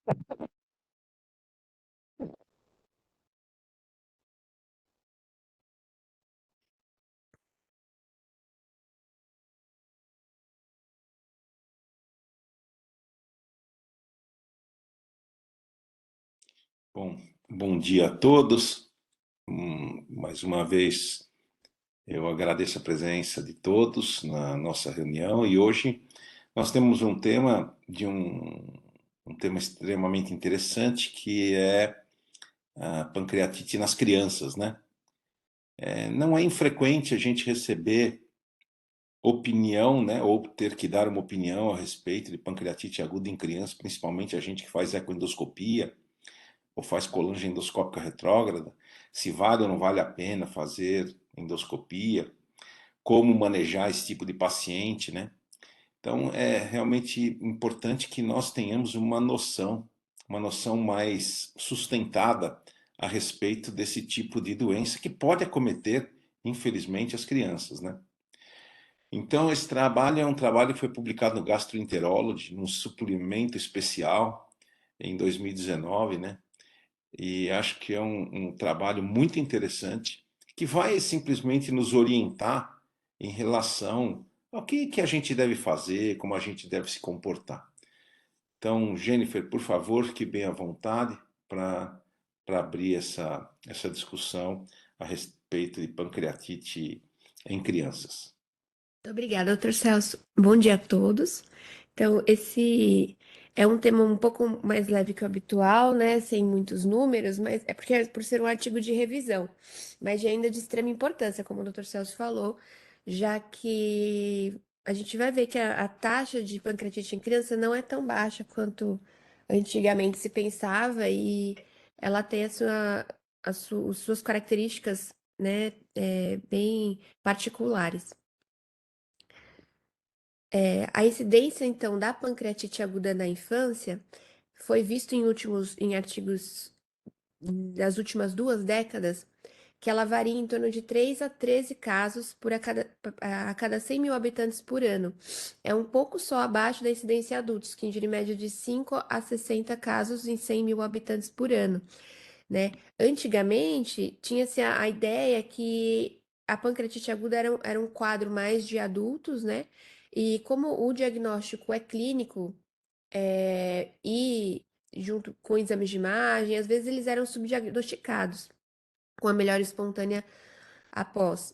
Bom, bom dia a todos. Mais uma vez, eu agradeço a presença de todos na nossa reunião e hoje nós temos um tema extremamente interessante que é a pancreatite nas crianças, né? Não é infrequente a gente receber opinião, né, ou ter que dar uma opinião a respeito de pancreatite aguda em crianças, principalmente a gente que faz ecoendoscopia ou faz colangia endoscópica retrógrada, se vale ou não vale a pena fazer endoscopia, como manejar esse tipo de paciente, né? Então é realmente importante que nós tenhamos uma noção mais sustentada a respeito desse tipo de doença que pode acometer, infelizmente, as crianças, né? Então, esse trabalho é um trabalho que foi publicado no Gastroenterology, num suplemento especial, em 2019, né? E acho que é um trabalho muito interessante que vai simplesmente nos orientar em relação ao que a gente deve fazer, como a gente deve se comportar. Então, Jennifer, por favor, fique bem à vontade para abrir essa discussão a respeito de pancreatite em crianças. Muito obrigada, doutor Celso. Bom dia a todos. Então, esse é um tema um pouco mais leve que o habitual, né? Sem muitos números, mas é porque por ser um artigo de revisão, mas ainda de extrema importância, como o doutor Celso falou, já que a gente vai ver que a taxa de pancreatite em criança não é tão baixa quanto antigamente se pensava e ela tem as suas características, né, bem particulares. A incidência, então, da pancreatite aguda na infância foi visto em artigos das últimas 2 décadas que ela varia em torno de 3 a 13 casos a cada 100 mil habitantes por ano. É um pouco só abaixo da incidência em adultos, que gira em média de 5 a 60 casos em 100 mil habitantes por ano, né? Antigamente, tinha-se a ideia que a pancreatite aguda era um quadro mais de adultos, né? E como o diagnóstico é clínico, e junto com exames de imagem, às vezes eles eram subdiagnosticados com a melhora espontânea após.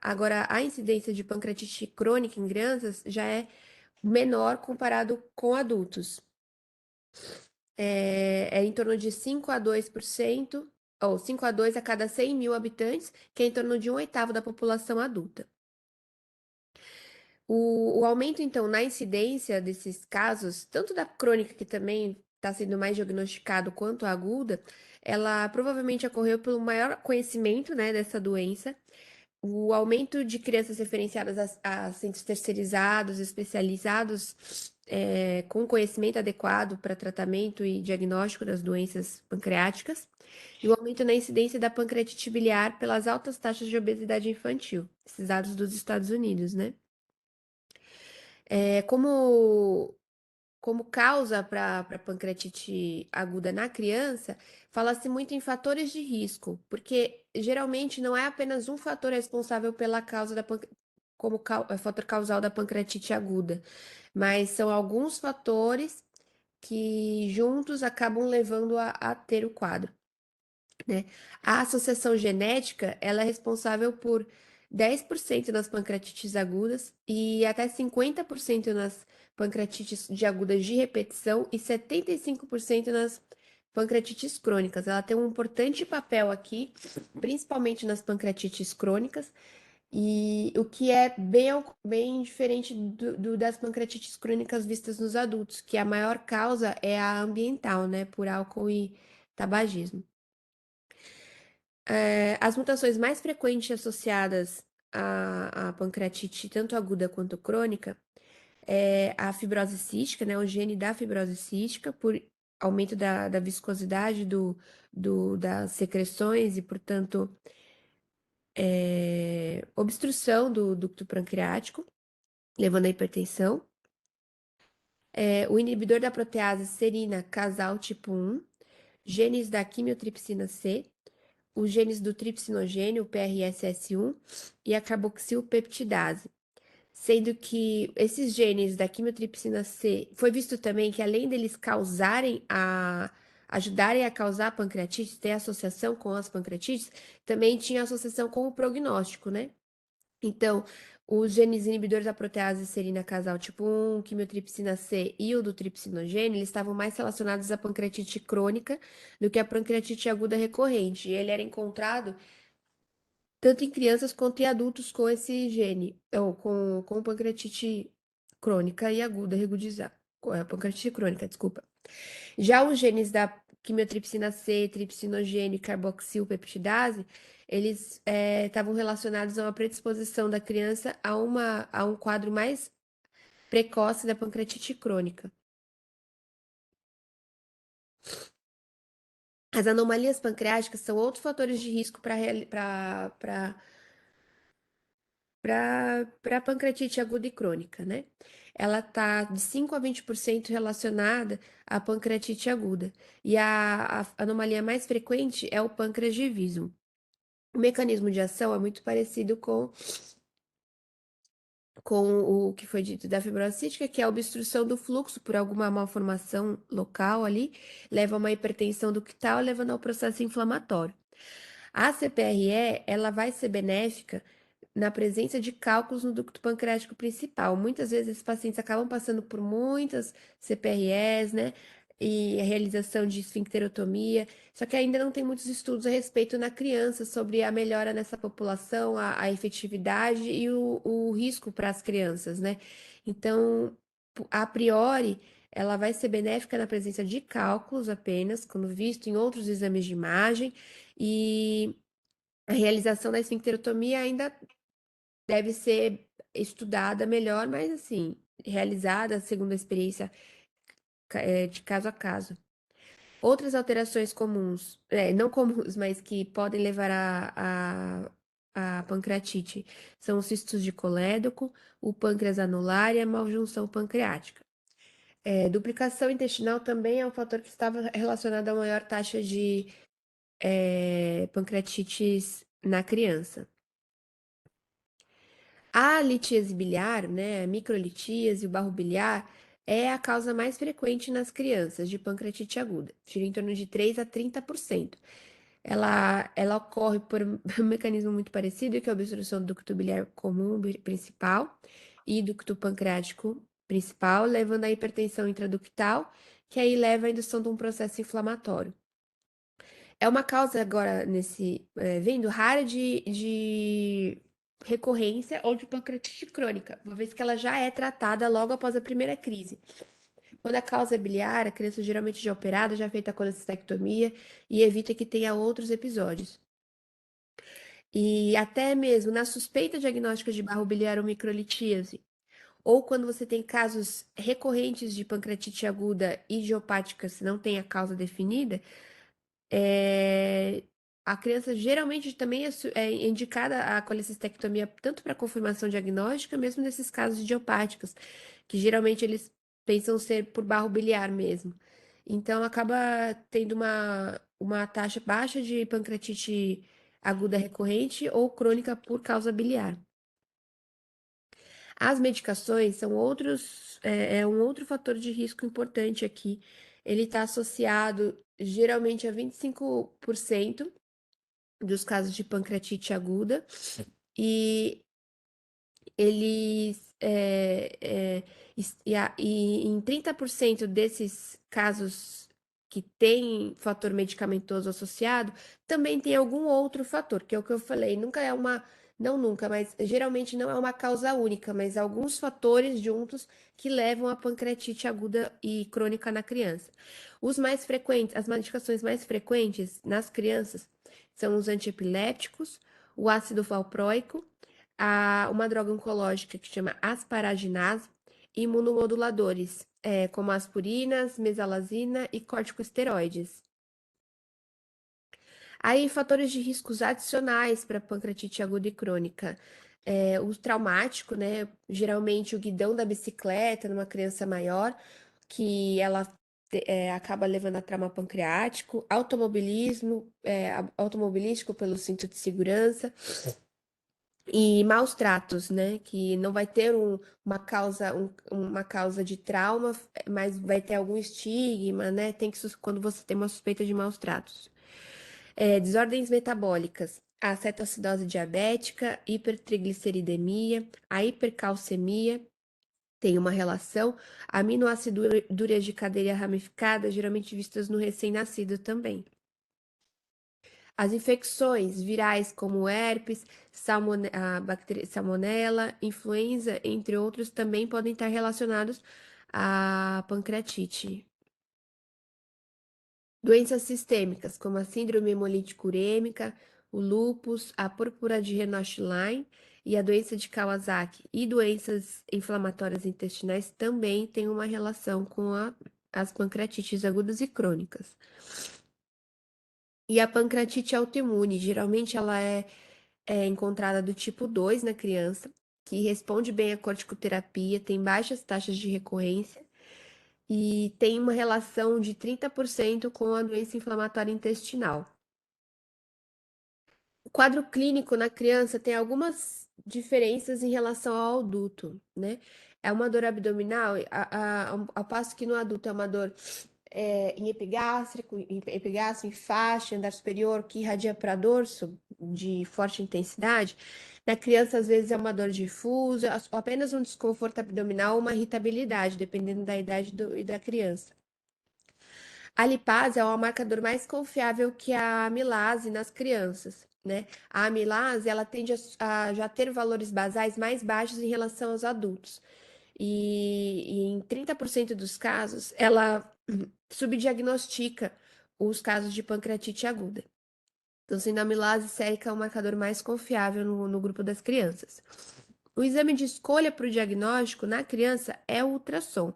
Agora, a incidência de pancreatite crônica em crianças já é menor comparado com adultos. É em torno de 5 a 2%, ou 5 a 2 a cada 100 mil habitantes, que é em torno de um oitavo da população adulta. O aumento, então, na incidência desses casos, tanto da crônica, que também está sendo mais diagnosticado, quanto a aguda, ela provavelmente ocorreu pelo maior conhecimento, né, dessa doença. O aumento de crianças referenciadas a centros terceirizados, especializados, com conhecimento adequado para tratamento e diagnóstico das doenças pancreáticas, e o aumento na incidência da pancreatite biliar pelas altas taxas de obesidade infantil, esses dados dos Estados Unidos, né? É, como causa para pancreatite aguda na criança, fala-se muito em fatores de risco, porque geralmente não é apenas um fator responsável pela causa fator causal da pancreatite aguda, mas são alguns fatores que juntos acabam levando a ter o quadro, né? A associação genética, ela é responsável por 10% nas pancreatites agudas e até 50% nas pancreatites de agudas de repetição e 75% nas pancreatites crônicas. Ela tem um importante papel aqui, principalmente nas pancreatites crônicas, e o que é bem diferente das pancreatites crônicas vistas nos adultos, que a maior causa é a ambiental, né, por álcool e tabagismo. As mutações mais frequentes associadas à pancreatite, tanto aguda quanto crônica, é a fibrose cística, né, o gene da fibrose cística, por aumento da viscosidade das secreções e, portanto, obstrução do ducto pancreático, levando à hipertensão. O inibidor da protease serina casal tipo 1, genes da quimiotripsina C, os genes do tripsinogênio, o PRSS1, e a carboxilpeptidase. Sendo que esses genes da quimiotripsina C, foi visto também que além deles ajudarem a causar pancreatite, ter associação com as pancreatites, também tinha associação com o prognóstico, né? Então, os genes inibidores da protease serina casal tipo 1, quimiotripsina C e o do tripsinogênio, eles estavam mais relacionados à pancreatite crônica do que à pancreatite aguda recorrente. E ele era encontrado tanto em crianças quanto em adultos com esse gene, ou com pancreatite crônica e aguda regudizada. Pancreatite crônica, desculpa. Já os genes da quimiotripsina C, tripsinogênio e carboxilpeptidase, eles estavam relacionados a uma predisposição da criança a um quadro mais precoce da pancreatite crônica. As anomalias pancreáticas são outros fatores de risco para pancreatite aguda e crônica, né? Ela está de 5 a 20% relacionada à pancreatite aguda. E a anomalia mais frequente é o pâncreas de Wism. O mecanismo de ação é muito parecido com o que foi dito da fibrose cística, que é a obstrução do fluxo por alguma malformação local ali, leva a uma hipertensão ductal, levando ao processo inflamatório. A CPRE, ela vai ser benéfica na presença de cálculos no ducto pancreático principal. Muitas vezes esses pacientes acabam passando por muitas CPREs, né? E a realização de esfincterotomia, só que ainda não tem muitos estudos a respeito na criança sobre a melhora nessa população, a efetividade e o risco para as crianças, né? Então, a priori, ela vai ser benéfica na presença de cálculos apenas, quando visto em outros exames de imagem, e a realização da esfincterotomia ainda deve ser estudada melhor, mas assim, realizada segundo a experiência de caso a caso. Outras alterações comuns, não comuns, mas que podem levar a pancreatite são os cistos de colédoco, o pâncreas anular e a maljunção pancreática. Duplicação intestinal também é um fator que estava relacionado a maior taxa de pancreatites na criança. A litíase biliar, né, a microlitíase, o barro biliar, é a causa mais frequente nas crianças de pancreatite aguda, gira em torno de 3 a 30%. Ela ocorre por um mecanismo muito parecido, que é a obstrução do ducto biliar comum principal e ducto pancreático principal, levando à hipertensão intraductal, que aí leva à indução de um processo inflamatório. É uma causa agora, vendo, rara de recorrência ou de pancreatite crônica, uma vez que ela já é tratada logo após a primeira crise. Quando a causa é biliar, a criança geralmente já é operada, já é feita a colecistectomia e evita que tenha outros episódios. E até mesmo na suspeita diagnóstica de barro biliar ou microlitíase, ou quando você tem casos recorrentes de pancreatite aguda idiopática, se não tem a causa definida, a criança geralmente também é indicada a colecistectomia tanto para confirmação diagnóstica, mesmo nesses casos idiopáticos, que geralmente eles pensam ser por barro biliar mesmo. Então, acaba tendo uma taxa baixa de pancreatite aguda recorrente ou crônica por causa biliar. As medicações são um outro fator de risco importante aqui. Ele está associado geralmente a 25% dos casos de pancreatite aguda, e eles e em 30% desses casos que tem fator medicamentoso associado, também tem algum outro fator, que é o que eu falei, nunca é uma, não nunca, mas geralmente não é uma causa única, mas alguns fatores juntos que levam à pancreatite aguda e crônica na criança. Os mais frequentes, as medicações mais frequentes nas crianças são os antiepilépticos, o ácido valproico, uma droga oncológica que chama asparaginase, e imunomoduladores, como aspirinas, mesalazina e corticosteroides. Aí, fatores de riscos adicionais para pancreatite aguda e crônica. O traumático, né? Geralmente o guidão da bicicleta numa criança maior, que ela acaba levando a trauma pancreático, automobilismo, automobilístico pelo cinto de segurança e maus tratos, né? Que não vai ter uma causa de trauma, mas vai ter algum estigma, né? Quando você tem uma suspeita de maus tratos. Desordens metabólicas, a cetoacidose diabética, hipertrigliceridemia, a hipercalcemia tem uma relação, aminoaciduras de cadeia ramificada, geralmente vistas no recém-nascido também. As infecções virais como herpes, salmonela, influenza, entre outros, também podem estar relacionados à pancreatite. Doenças sistêmicas, como a síndrome hemolítica urêmica, o lúpus, a púrpura de Renoir-Schlein e a doença de Kawasaki e doenças inflamatórias intestinais também têm uma relação com as pancreatites agudas e crônicas. E a pancreatite autoimune, geralmente ela é encontrada do tipo 2 na criança, que responde bem à corticoterapia, tem baixas taxas de recorrência e tem uma relação de 30% com a doença inflamatória intestinal. O quadro clínico na criança tem algumas diferenças em relação ao adulto, né? É uma dor abdominal, ao passo que no adulto é uma dor em epigastro, em faixa, andar superior, que irradia para dorso de forte intensidade. Na criança, às vezes, é uma dor difusa, apenas um desconforto abdominal ou uma irritabilidade, dependendo da idade e da criança. A lipase é o marcador mais confiável que a amilase nas crianças, né? A amilase, ela tende a já ter valores basais mais baixos em relação aos adultos. E em 30% dos casos, ela subdiagnostica os casos de pancreatite aguda. Então, sendo a amilase sérica o marcador mais confiável no grupo das crianças. O exame de escolha para o diagnóstico na criança é o ultrassom.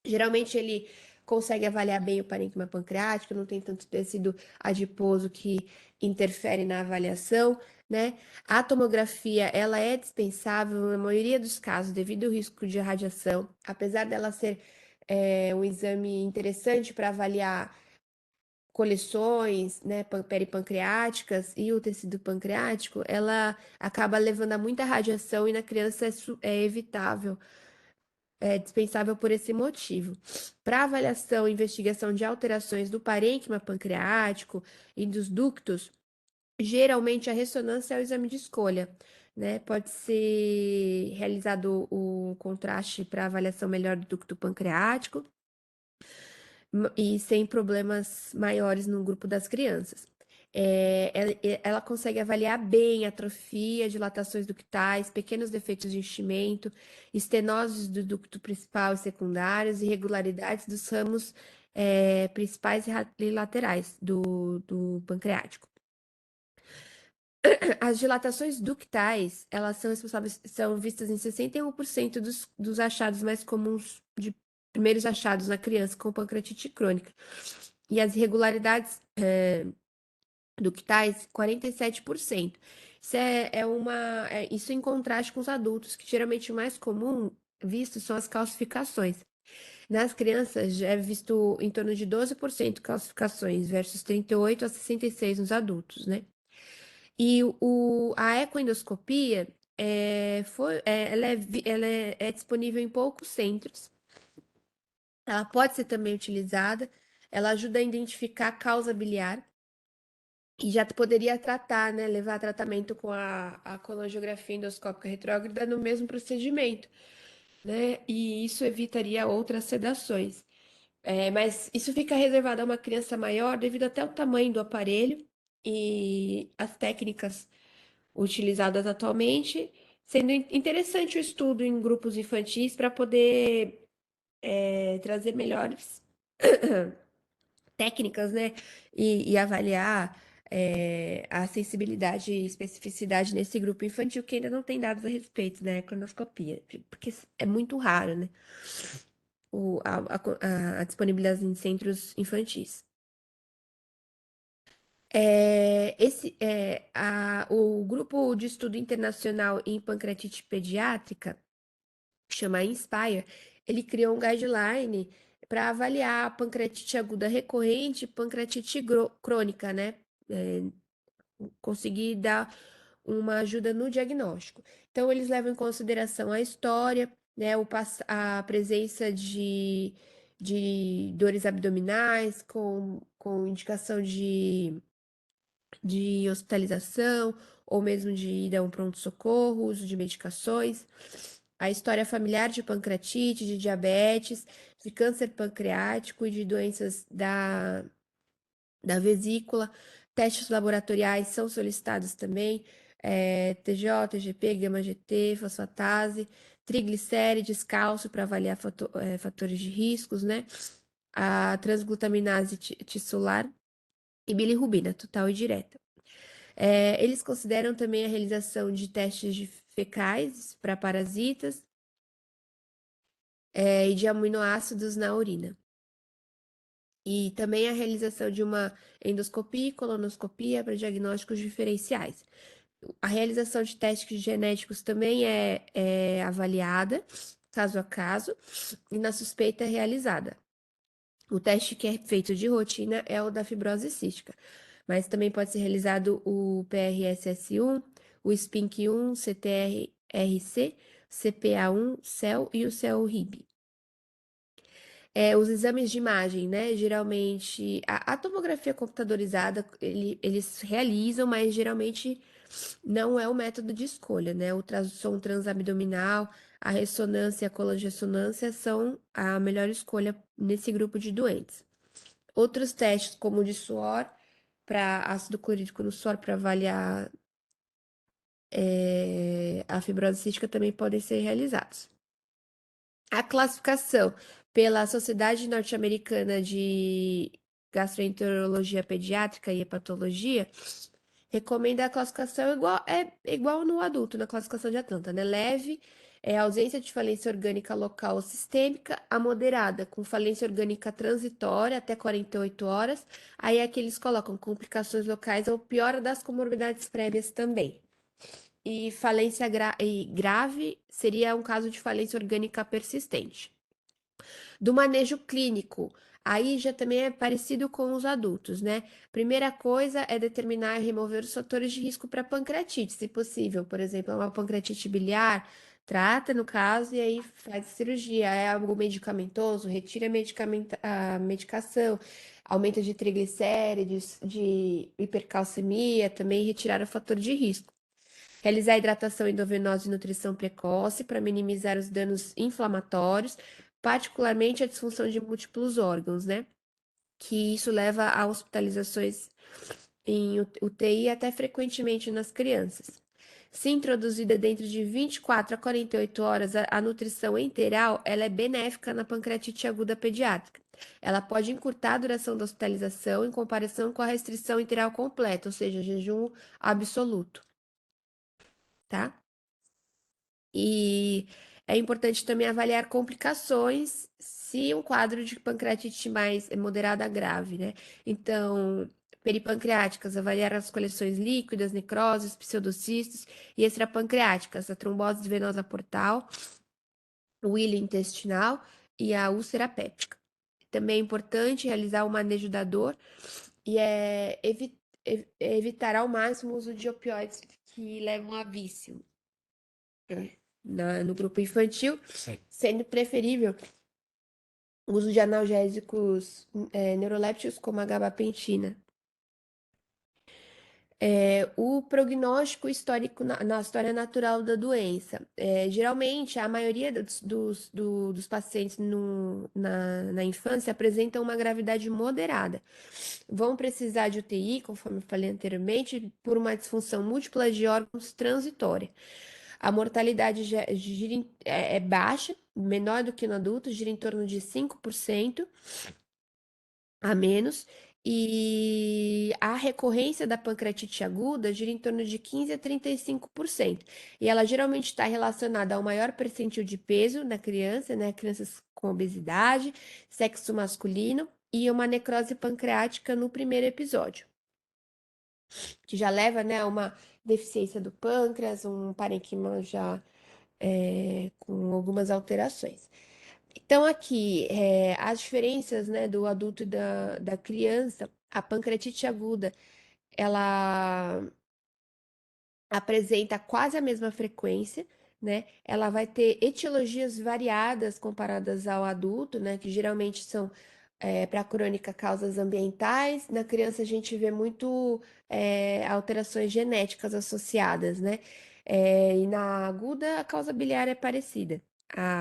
Geralmente ele consegue avaliar bem o parênquima pancreático, não tem tanto tecido adiposo que interfere na avaliação, né? A tomografia, ela é dispensável na maioria dos casos devido ao risco de radiação, apesar dela ser um exame interessante para avaliar coleções, né, peripancreáticas e o tecido pancreático, ela acaba levando a muita radiação e na criança é evitável, é dispensável por esse motivo. Para avaliação e investigação de alterações do parênquima pancreático e dos ductos, geralmente a ressonância é o exame de escolha, né? Pode ser realizado o contraste para avaliação melhor do ducto pancreático e sem problemas maiores no grupo das crianças. Ela consegue avaliar bem atrofia, dilatações ductais, pequenos defeitos de enchimento, estenoses do ducto principal e secundários, irregularidades dos ramos principais e laterais do pancreático. As dilatações ductais, elas são vistas em 61% dos achados mais comuns, de primeiros achados na criança com pancreatite crônica. E as irregularidades ductais, 47%. Isso em contraste com os adultos, que geralmente o mais comum visto são as calcificações. Nas crianças, já é visto em torno de 12% calcificações, versus 38 a 66 nos adultos, né? E a ecoendoscopia ela é disponível em poucos centros. Ela pode ser também utilizada. Ela ajuda a identificar a causa biliar e já poderia tratar, né, levar a tratamento com a colangiografia endoscópica retrógrada no mesmo procedimento, né? E isso evitaria outras sedações. Mas isso fica reservado a uma criança maior devido até ao tamanho do aparelho e as técnicas utilizadas atualmente, sendo interessante o estudo em grupos infantis para poder trazer melhores técnicas, né? E avaliar a sensibilidade e especificidade nesse grupo infantil que ainda não tem dados a respeito da cronoscopia, porque é muito raro, né? A disponibilidade em centros infantis. O Grupo de Estudo Internacional em Pancreatite Pediátrica, que chama INSPIRE, ele criou um guideline para avaliar a pancreatite aguda recorrente e pancreatite crônica, né? É, conseguir dar uma ajuda no diagnóstico. Então, eles levam em consideração a história, né, a presença de dores abdominais com indicação de hospitalização ou mesmo de ida a um pronto-socorro, uso de medicações, a história familiar de pancreatite, de diabetes, de câncer pancreático e de doenças da vesícula. Testes laboratoriais são solicitados também, TJ, TGP, gama-GT, fosfatase, triglicérides, cálcio para avaliar fatores de riscos, né? A transglutaminase tissular e bilirrubina, total e direta. Eles consideram também a realização de testes de fecais para parasitas e de aminoácidos na urina. E também a realização de uma endoscopia e colonoscopia para diagnósticos diferenciais. A realização de testes genéticos também é avaliada, caso a caso, e na suspeita é realizada. O teste que é feito de rotina é o da fibrose cística, mas também pode ser realizado o PRSS1, o SPINK1, CTRRC, CPA1, CEL e o CEL-RIB. Os exames de imagem, né? Geralmente, a tomografia computadorizada, eles realizam, mas geralmente não é o método de escolha, né? O ultrassom transabdominal, a ressonância e a colangessonância são a melhor escolha nesse grupo de doentes. Outros testes, como o de suor, para ácido clorídrico no suor, para avaliar a fibrose cística, também podem ser realizados. A classificação pela Sociedade Norte-Americana de Gastroenterologia Pediátrica e Hepatologia recomenda a classificação igual no adulto, na classificação de Atlanta, né? Leve é ausência de falência orgânica local ou sistêmica, a moderada, com falência orgânica transitória até 48 horas. Aí é que eles colocam complicações locais ou piora das comorbidades prévias também. E falência grave seria um caso de falência orgânica persistente. Do manejo clínico, aí já também é parecido com os adultos, né? Primeira coisa é determinar e remover os fatores de risco para pancreatite, se possível. Por exemplo, uma pancreatite biliar, trata no caso e aí faz cirurgia. É algo medicamentoso, retira a medicação, aumento de triglicérides, de hipercalcemia, também retirar o fator de risco. Realizar hidratação endovenosa e nutrição precoce para minimizar os danos inflamatórios, particularmente a disfunção de múltiplos órgãos, né? Que isso leva a hospitalizações em UTI até frequentemente nas crianças. Se introduzida dentro de 24 a 48 horas, a nutrição enteral ela é benéfica na pancreatite aguda pediátrica. Ela pode encurtar a duração da hospitalização em comparação com a restrição enteral completa, ou seja, jejum absoluto, tá? E é importante também avaliar complicações se um quadro de pancreatite mais moderada a grave, né? Então, peripancreáticas, avaliar as coleções líquidas, necroses, pseudocistos e extrapancreáticas, a trombose venosa portal, o hilo intestinal e a úlcera péptica. Também é importante realizar o manejo da dor e evitar ao máximo o uso de opioides que levam a vício no grupo infantil, sendo preferível o uso de analgésicos neurolépticos como a gabapentina. O prognóstico histórico na história natural da doença. Geralmente, a maioria dos pacientes na infância apresentam uma gravidade moderada. Vão precisar de UTI, conforme eu falei anteriormente, por uma disfunção múltipla de órgãos transitória. A mortalidade é baixa, menor do que no adulto, gira em torno de 5% a menos, e a recorrência da pancreatite aguda gira em torno de 15 a 35%. E ela geralmente está relacionada ao maior percentil de peso na criança, né? Crianças com obesidade, sexo masculino e uma necrose pancreática no primeiro episódio, que já leva, né, a uma deficiência do pâncreas, um parênquima já com algumas alterações. Então, aqui, as diferenças, né, do adulto e da criança, a pancreatite aguda, ela apresenta quase a mesma frequência, né? Ela vai ter etiologias variadas comparadas ao adulto, né? Que geralmente são para a crônica causas ambientais. Na criança a gente vê muito alterações genéticas associadas, né? E na aguda a causa biliar é parecida,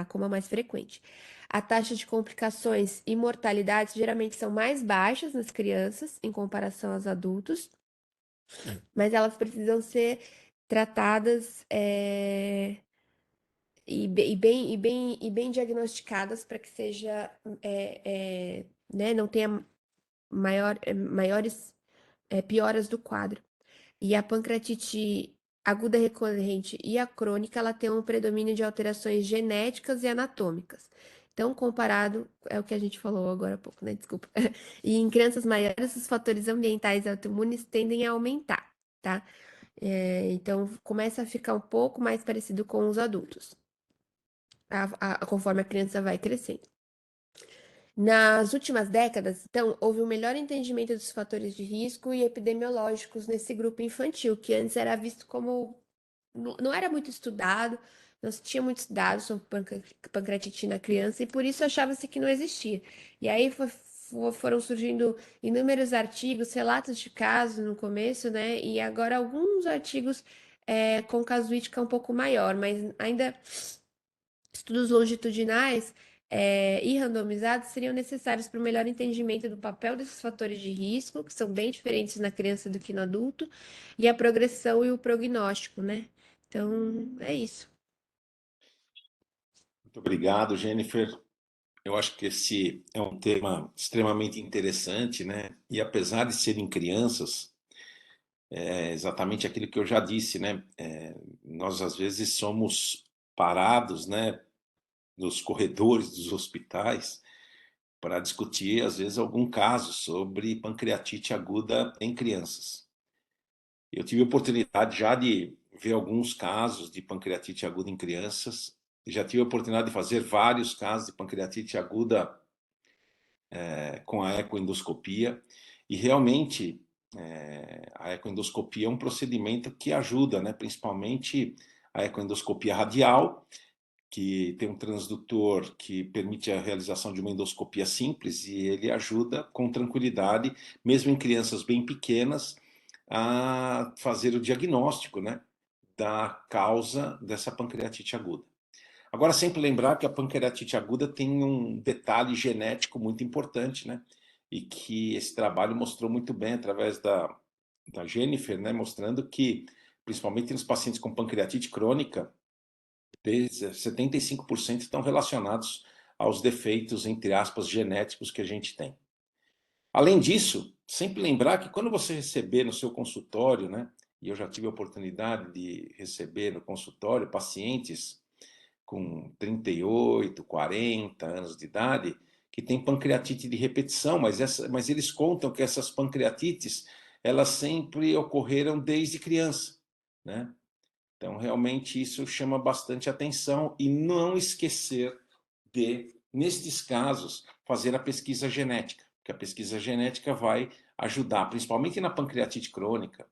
como a mais frequente. A taxa de complicações e mortalidade geralmente são mais baixas nas crianças em comparação aos adultos, mas elas precisam ser tratadas e bem diagnosticadas para que seja, né, não tenha maiores pioras do quadro. E a pancreatite aguda recorrente e a crônica, ela tem um predomínio de alterações genéticas e anatômicas. Então, comparado, é o que a gente falou agora há pouco, né? Desculpa. E em crianças maiores, os fatores ambientais e autoimunes tendem a aumentar, tá? Então, começa a ficar um pouco mais parecido com os adultos, conforme a criança vai crescendo. Nas últimas décadas, então, houve um melhor entendimento dos fatores de risco e epidemiológicos nesse grupo infantil, que antes era visto como. Não era muito estudado, não se tinha muitos dados sobre pancreatite na criança, e por isso achava-se que não existia. E aí foram surgindo inúmeros artigos, relatos de casos no começo, né? E agora alguns artigos com casuística um pouco maior, mas ainda estudos longitudinais e randomizados seriam necessários para o melhor entendimento do papel desses fatores de risco, que são bem diferentes na criança do que no adulto, e a progressão e o prognóstico, né? Então, é isso. Muito obrigado, Jennifer. Eu acho que esse é um tema extremamente interessante, né? E apesar de serem crianças, é exatamente aquilo que eu já disse, né? Nós às vezes somos parados, né, nos corredores dos hospitais para discutir, às vezes, algum caso sobre pancreatite aguda em crianças. Eu tive a oportunidade já de ver alguns casos de pancreatite aguda em crianças, já tive a oportunidade de fazer vários casos de pancreatite aguda com a ecoendoscopia, e realmente a ecoendoscopia é um procedimento que ajuda, né? Principalmente a ecoendoscopia radial, que tem um transdutor que permite a realização de uma endoscopia simples, e ele ajuda com tranquilidade, mesmo em crianças bem pequenas, a fazer o diagnóstico, né, da causa dessa pancreatite aguda. Agora, sempre lembrar que a pancreatite aguda tem um detalhe genético muito importante, né? E que esse trabalho mostrou muito bem através da Jennifer, né? Mostrando que, principalmente nos pacientes com pancreatite crônica, 75% estão relacionados aos defeitos, entre aspas, genéticos que a gente tem. Além disso, sempre lembrar que quando você receber no seu consultório, né? E eu já tive a oportunidade de receber no consultório pacientes com 38, 40 anos de idade, que tem pancreatite de repetição, mas eles contam que essas pancreatites, elas sempre ocorreram desde criança, né? Então, realmente, isso chama bastante atenção, e não esquecer de, nestes casos, fazer a pesquisa genética, porque a pesquisa genética vai ajudar, principalmente na pancreatite crônica,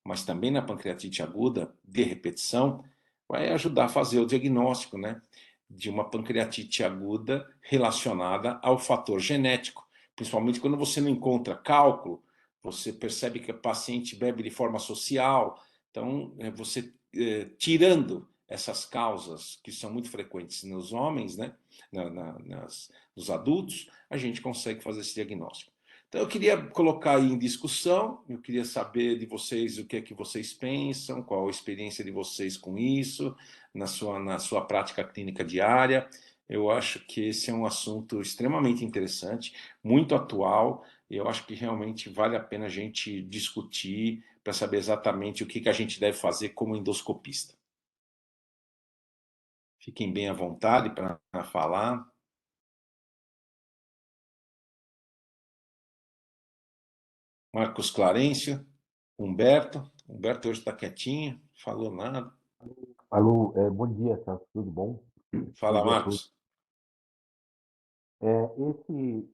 mas também na pancreatite aguda de repetição, vai ajudar a fazer o diagnóstico, né, de uma pancreatite aguda relacionada ao fator genético. Principalmente quando você não encontra cálculo, você percebe que o paciente bebe de forma social, então você tirando essas causas que são muito frequentes nos homens, né, nos adultos, a gente consegue fazer esse diagnóstico. Então, eu queria colocar aí em discussão, eu queria saber de vocês o que é que vocês pensam, qual a experiência de vocês com isso, na sua prática clínica diária. Eu acho que esse é um assunto extremamente interessante, muito atual, e eu acho que realmente vale a pena a gente discutir para saber exatamente o que a gente deve fazer como endoscopista. Fiquem bem à vontade para falar. Marcos Clarencio, Humberto. Humberto hoje está quietinho, falou nada. Alô, bom dia, tá tudo bom? Bom Fala, dia a todos. Marcos. Esse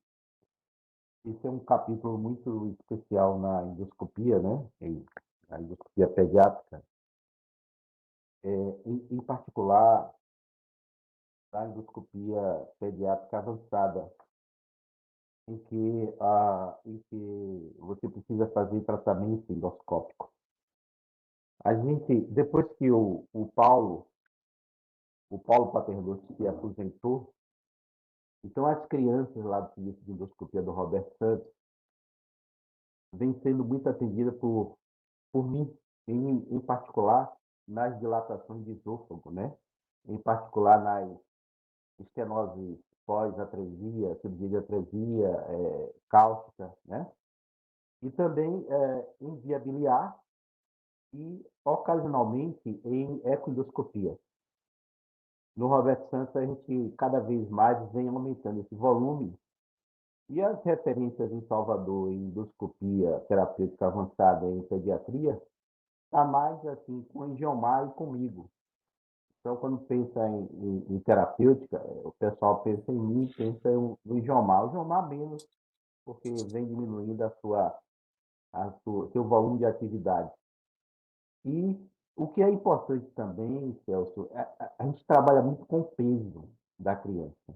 é um capítulo muito especial na endoscopia, né? Na endoscopia pediátrica. Em particular, na endoscopia pediátrica avançada, em que você precisa fazer tratamento endoscópico. A gente, depois que o Paulo Paternotte se aposentou, então as crianças lá do serviço de endoscopia do Roberto Santos vêm sendo muito atendidas por mim, em particular nas dilatações de esôfago, né? Em particular nas estenose pós-atresia, cirurgia de atresia, cálcica, né? E também em via biliar e, ocasionalmente, em ecoendoscopia. No Roberto Santos, a gente cada vez mais vem aumentando esse volume e as referências em Salvador em endoscopia terapêutica avançada em pediatria está mais assim com o Engelmar e comigo. Então, quando pensa em terapêutica, o pessoal pensa em mim, pensa no Engelmar. O Engelmar menos, porque vem diminuindo seu volume de atividade. E o que é importante também, Celso, a gente trabalha muito com o peso da criança.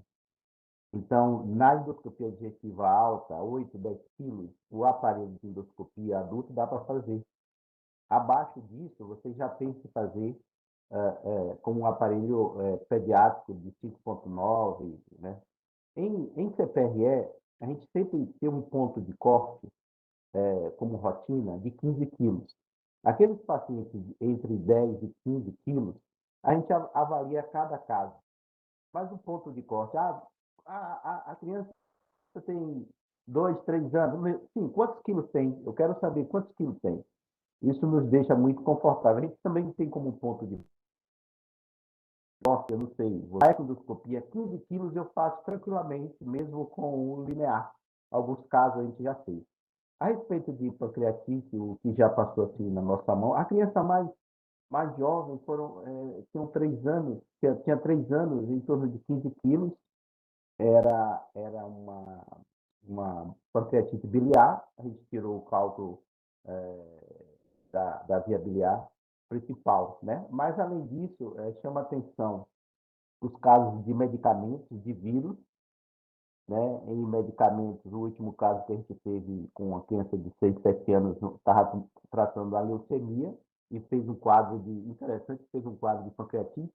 Então, na endoscopia digestiva alta, 8, 10 quilos, o aparelho de endoscopia adulto dá para fazer. Abaixo disso, você já pensa em fazer como um aparelho pediátrico de 5,9, né? Em CPRE, a gente sempre tem um ponto de corte, como rotina, de 15 quilos. Aqueles pacientes entre 10 e 15 quilos, a gente avalia cada caso. Mas o ponto de corte, a criança tem 2, 3 anos, sim, quantos quilos tem? Eu quero saber quantos quilos tem. Isso nos deixa muito confortável. A gente também tem como ponto de corte, eu não sei, a endoscopia, 15 quilos eu faço tranquilamente, mesmo com o linear. Alguns casos a gente já fez. A respeito de pancreatite, o que já passou assim na nossa mão, a criança mais jovem tinham 3 anos, tinha 3 anos, em torno de 15 quilos, era uma pancreatite biliar, a gente tirou o cálculo da via biliar principal, né? Mas, além disso, chama atenção os casos de medicamentos, de vírus, né? Em medicamentos, o último caso que a gente teve com uma criança de 6, 7 anos, estava tratando a leucemia e fez um quadro fez um quadro de pancreatite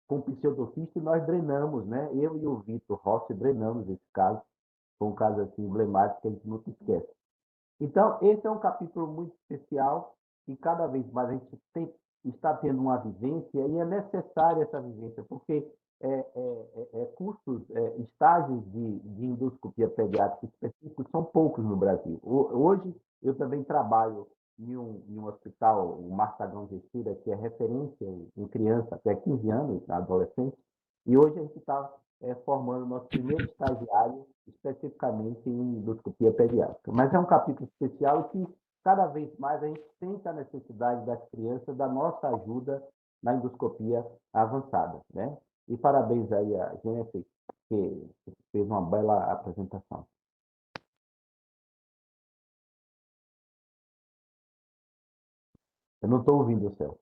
com pseudocista e nós drenamos, né? Eu e o Vitor Rossi drenamos esse caso, foi um caso assim emblemático que a gente nunca esquece. Então, esse é um capítulo muito especial e cada vez mais a gente está tendo uma vivência e é necessária essa vivência, porque cursos, estágios de endoscopia pediátrica específicos são poucos no Brasil. Hoje, eu também trabalho em um hospital, o Marçagão Gestura, que é referência em criança até 15 anos, adolescente, e hoje a gente está formando nosso primeiro estagiário especificamente em endoscopia pediátrica. Mas é um capítulo especial que cada vez mais a gente sente a necessidade das crianças da nossa ajuda na endoscopia avançada, né? E parabéns aí a Jennifer, que fez uma bela apresentação. Eu não estou ouvindo o Celso.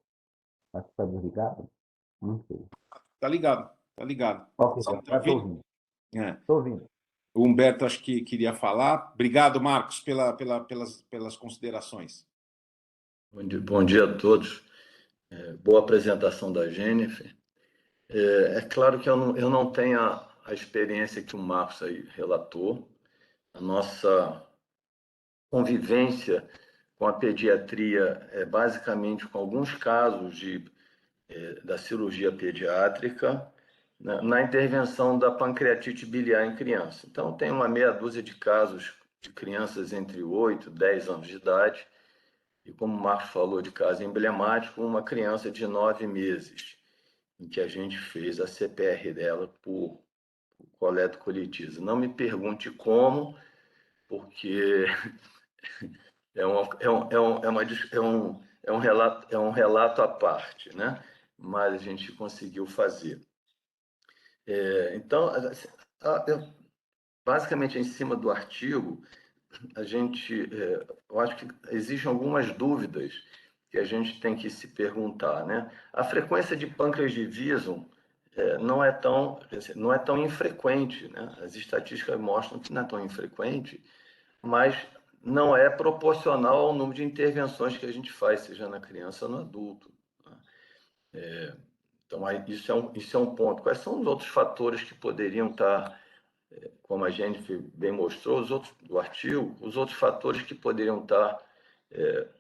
Acho que está desligado? Não sei. Tá ligado, tá ligado. Ok, Você tá já estou ouvindo? ouvindo. É. Estou ouvindo. O Humberto acho que queria falar. Obrigado, Marcos, pelas considerações. Bom dia a todos. Boa apresentação da Jennifer. É claro que eu não tenho a experiência que o Marcos aí relatou. A nossa convivência com a pediatria é basicamente com alguns casos da cirurgia pediátrica na intervenção da pancreatite biliar em criança. Então, tem uma meia dúzia de casos de crianças entre 8 e 10 anos de idade. E como o Marcos falou de caso emblemático, uma criança de 9 meses, em que a gente fez a CPR dela por coleto-colitiza. Não me pergunte como, porque é um relato à parte, né? Mas a gente conseguiu fazer. Então, basicamente em cima do artigo, eu acho que existem algumas dúvidas que a gente tem que se perguntar, né? A frequência de pâncreas de Wieson não é tão infrequente, né? As estatísticas mostram que não é tão infrequente, mas não é proporcional ao número de intervenções que a gente faz, seja na criança ou no adulto. Então, isso é um ponto. Quais são os outros fatores que poderiam estar, como a Jennifer bem mostrou, do artigo, os outros fatores que poderiam estar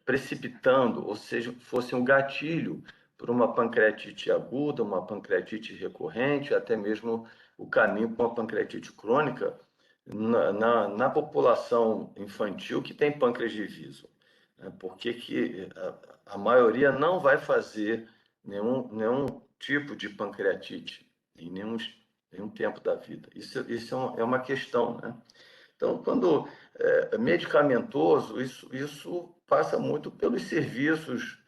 precipitando, ou seja, fossem um gatilho para uma pancreatite aguda, uma pancreatite recorrente, até mesmo o caminho para uma pancreatite crônica na população infantil que tem pâncreas de Wieson. Porque que a maioria não vai fazer nenhum tipo de pancreatite em nenhum tempo da vida. Isso é uma questão, né? Então, quando medicamentoso, isso passa muito pelos serviços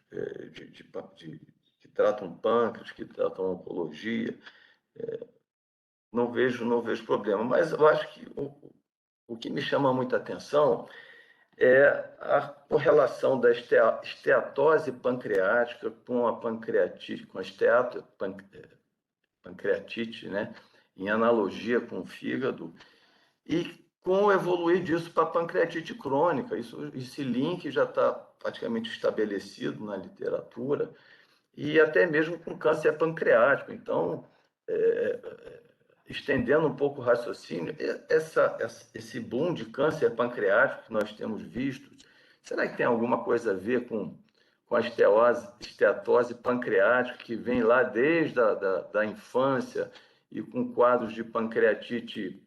que tratam pâncreas, que tratam oncologia. Não vejo problema, mas eu acho que o que me chama muita atenção é a correlação da esteatose pancreática com a pancreatite, com a pancreatite, né, em analogia com o fígado, e com o evoluir disso para a pancreatite crônica. Esse link já está praticamente estabelecido na literatura, e até mesmo com câncer pancreático. Então, estendendo um pouco o raciocínio, esse boom de câncer pancreático que nós temos visto, será que tem alguma coisa a ver com a esteatose pancreática que vem lá desde da infância e com quadros de pancreatite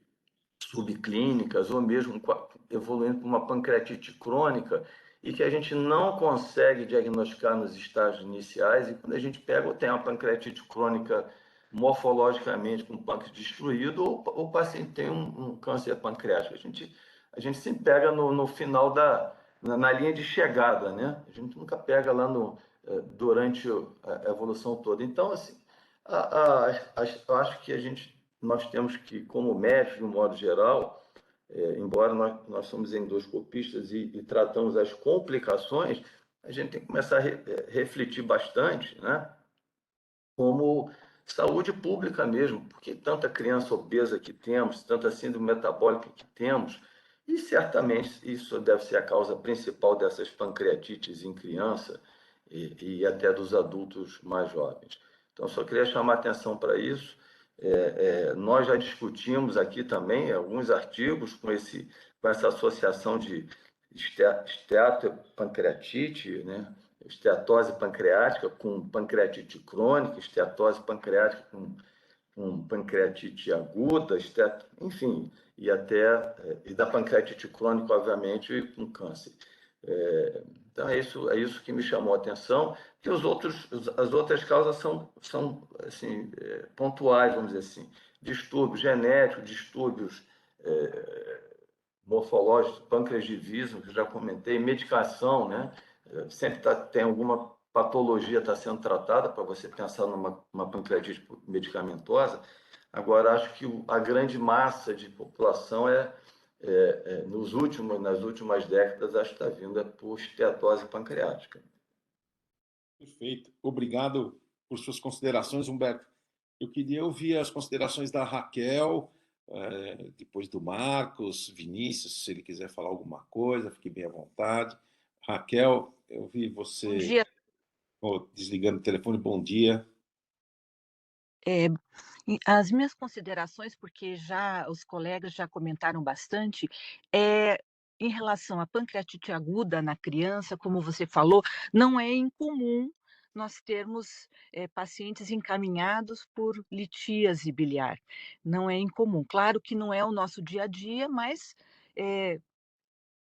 subclínicas ou mesmo evoluindo para uma pancreatite crônica e que a gente não consegue diagnosticar nos estágios iniciais, e quando a gente pega ou tem uma pancreatite crônica morfologicamente com o pâncreas destruído, ou o paciente tem um câncer pancreático. A gente sempre pega no final na linha de chegada, né? A gente nunca pega lá durante a evolução toda. Então, assim, eu acho que nós temos que, como médicos, de um modo geral, embora nós somos endoscopistas e tratamos as complicações, a gente tem que começar a refletir bastante, né? Como saúde pública mesmo, porque tanta criança obesa que temos, tanta síndrome metabólica que temos, e certamente isso deve ser a causa principal dessas pancreatites em criança e até dos adultos mais jovens. Então, só queria chamar atenção para isso. Nós já discutimos aqui também alguns artigos com essa associação de esteatopancreatite, né? Esteatose pancreática com pancreatite crônica, esteatose pancreática com pancreatite aguda, enfim, e da pancreatite crônica, obviamente, com câncer. Então, é isso que me chamou a atenção, que as outras causas são assim, pontuais, vamos dizer assim, distúrbios genéticos, distúrbios morfológicos, pâncreas de Wieson, que eu já comentei, medicação, né? Sempre tem alguma patologia está sendo tratada para você pensar numa pancreatite medicamentosa. Agora, acho que a grande massa de população nas últimas décadas, acho que está vindo por esteatose pancreática. Perfeito. Obrigado por suas considerações, Humberto. Eu queria ouvir as considerações da Raquel, depois do Marcos, Vinícius, se ele quiser falar alguma coisa, fique bem à vontade. Raquel, eu vi você Bom dia. Desligando o telefone. Bom dia. As minhas considerações, porque os colegas já comentaram bastante, em relação à pancreatite aguda na criança, como você falou, não é incomum nós termos pacientes encaminhados por litíase biliar. Não é incomum. Claro que não é o nosso dia a dia, mas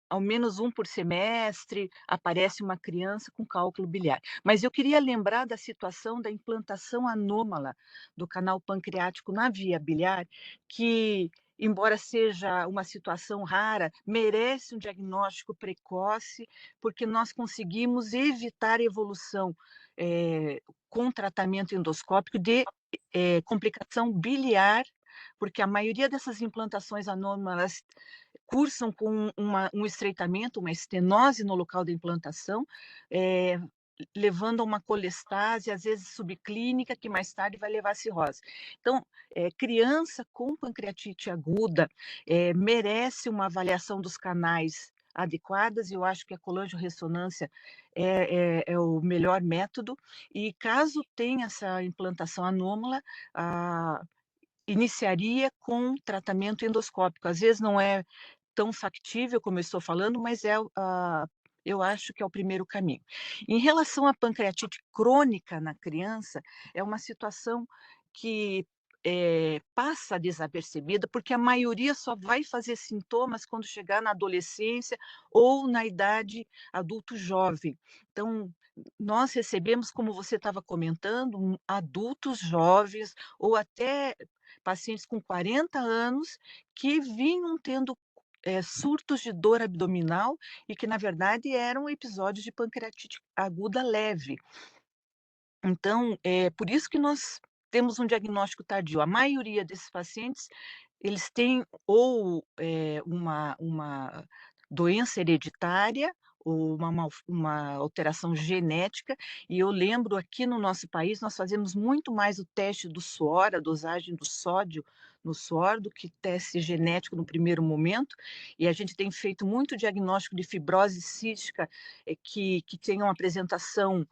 ao menos um por semestre, aparece uma criança com cálculo biliar. Mas eu queria lembrar da situação da implantação anômala do canal pancreático na via biliar, que, embora seja uma situação rara, merece um diagnóstico precoce, porque nós conseguimos evitar a evolução com tratamento endoscópico de complicação biliar porque a maioria dessas implantações anômalas cursam com um estreitamento, uma estenose no local da implantação, eh, levando a uma colestase, às vezes subclínica, que mais tarde vai levar a cirrose. Então, criança com pancreatite aguda merece uma avaliação dos canais adequadas, e eu acho que a colangiorressonância é o melhor método, e caso tenha essa implantação anômala, ah, iniciaria com tratamento endoscópico. Às vezes não é tão factível como eu estou falando, mas eu acho que é o primeiro caminho. Em relação à pancreatite crônica na criança, é uma situação que passa desapercebida, porque a maioria só vai fazer sintomas quando chegar na adolescência ou na idade adulto jovem. Então, nós recebemos, como você estava comentando, adultos jovens ou até pacientes com 40 anos que vinham tendo surtos de dor abdominal e que, na verdade, eram episódios de pancreatite aguda leve. Então, é por isso que nós temos um diagnóstico tardio. A maioria desses pacientes, eles têm ou, uma doença hereditária ou uma alteração genética, e eu lembro aqui no nosso país, nós fazemos muito mais o teste do suor, a dosagem do sódio no suor, do que teste genético no primeiro momento, e a gente tem feito muito diagnóstico de fibrose cística, que tem uma apresentação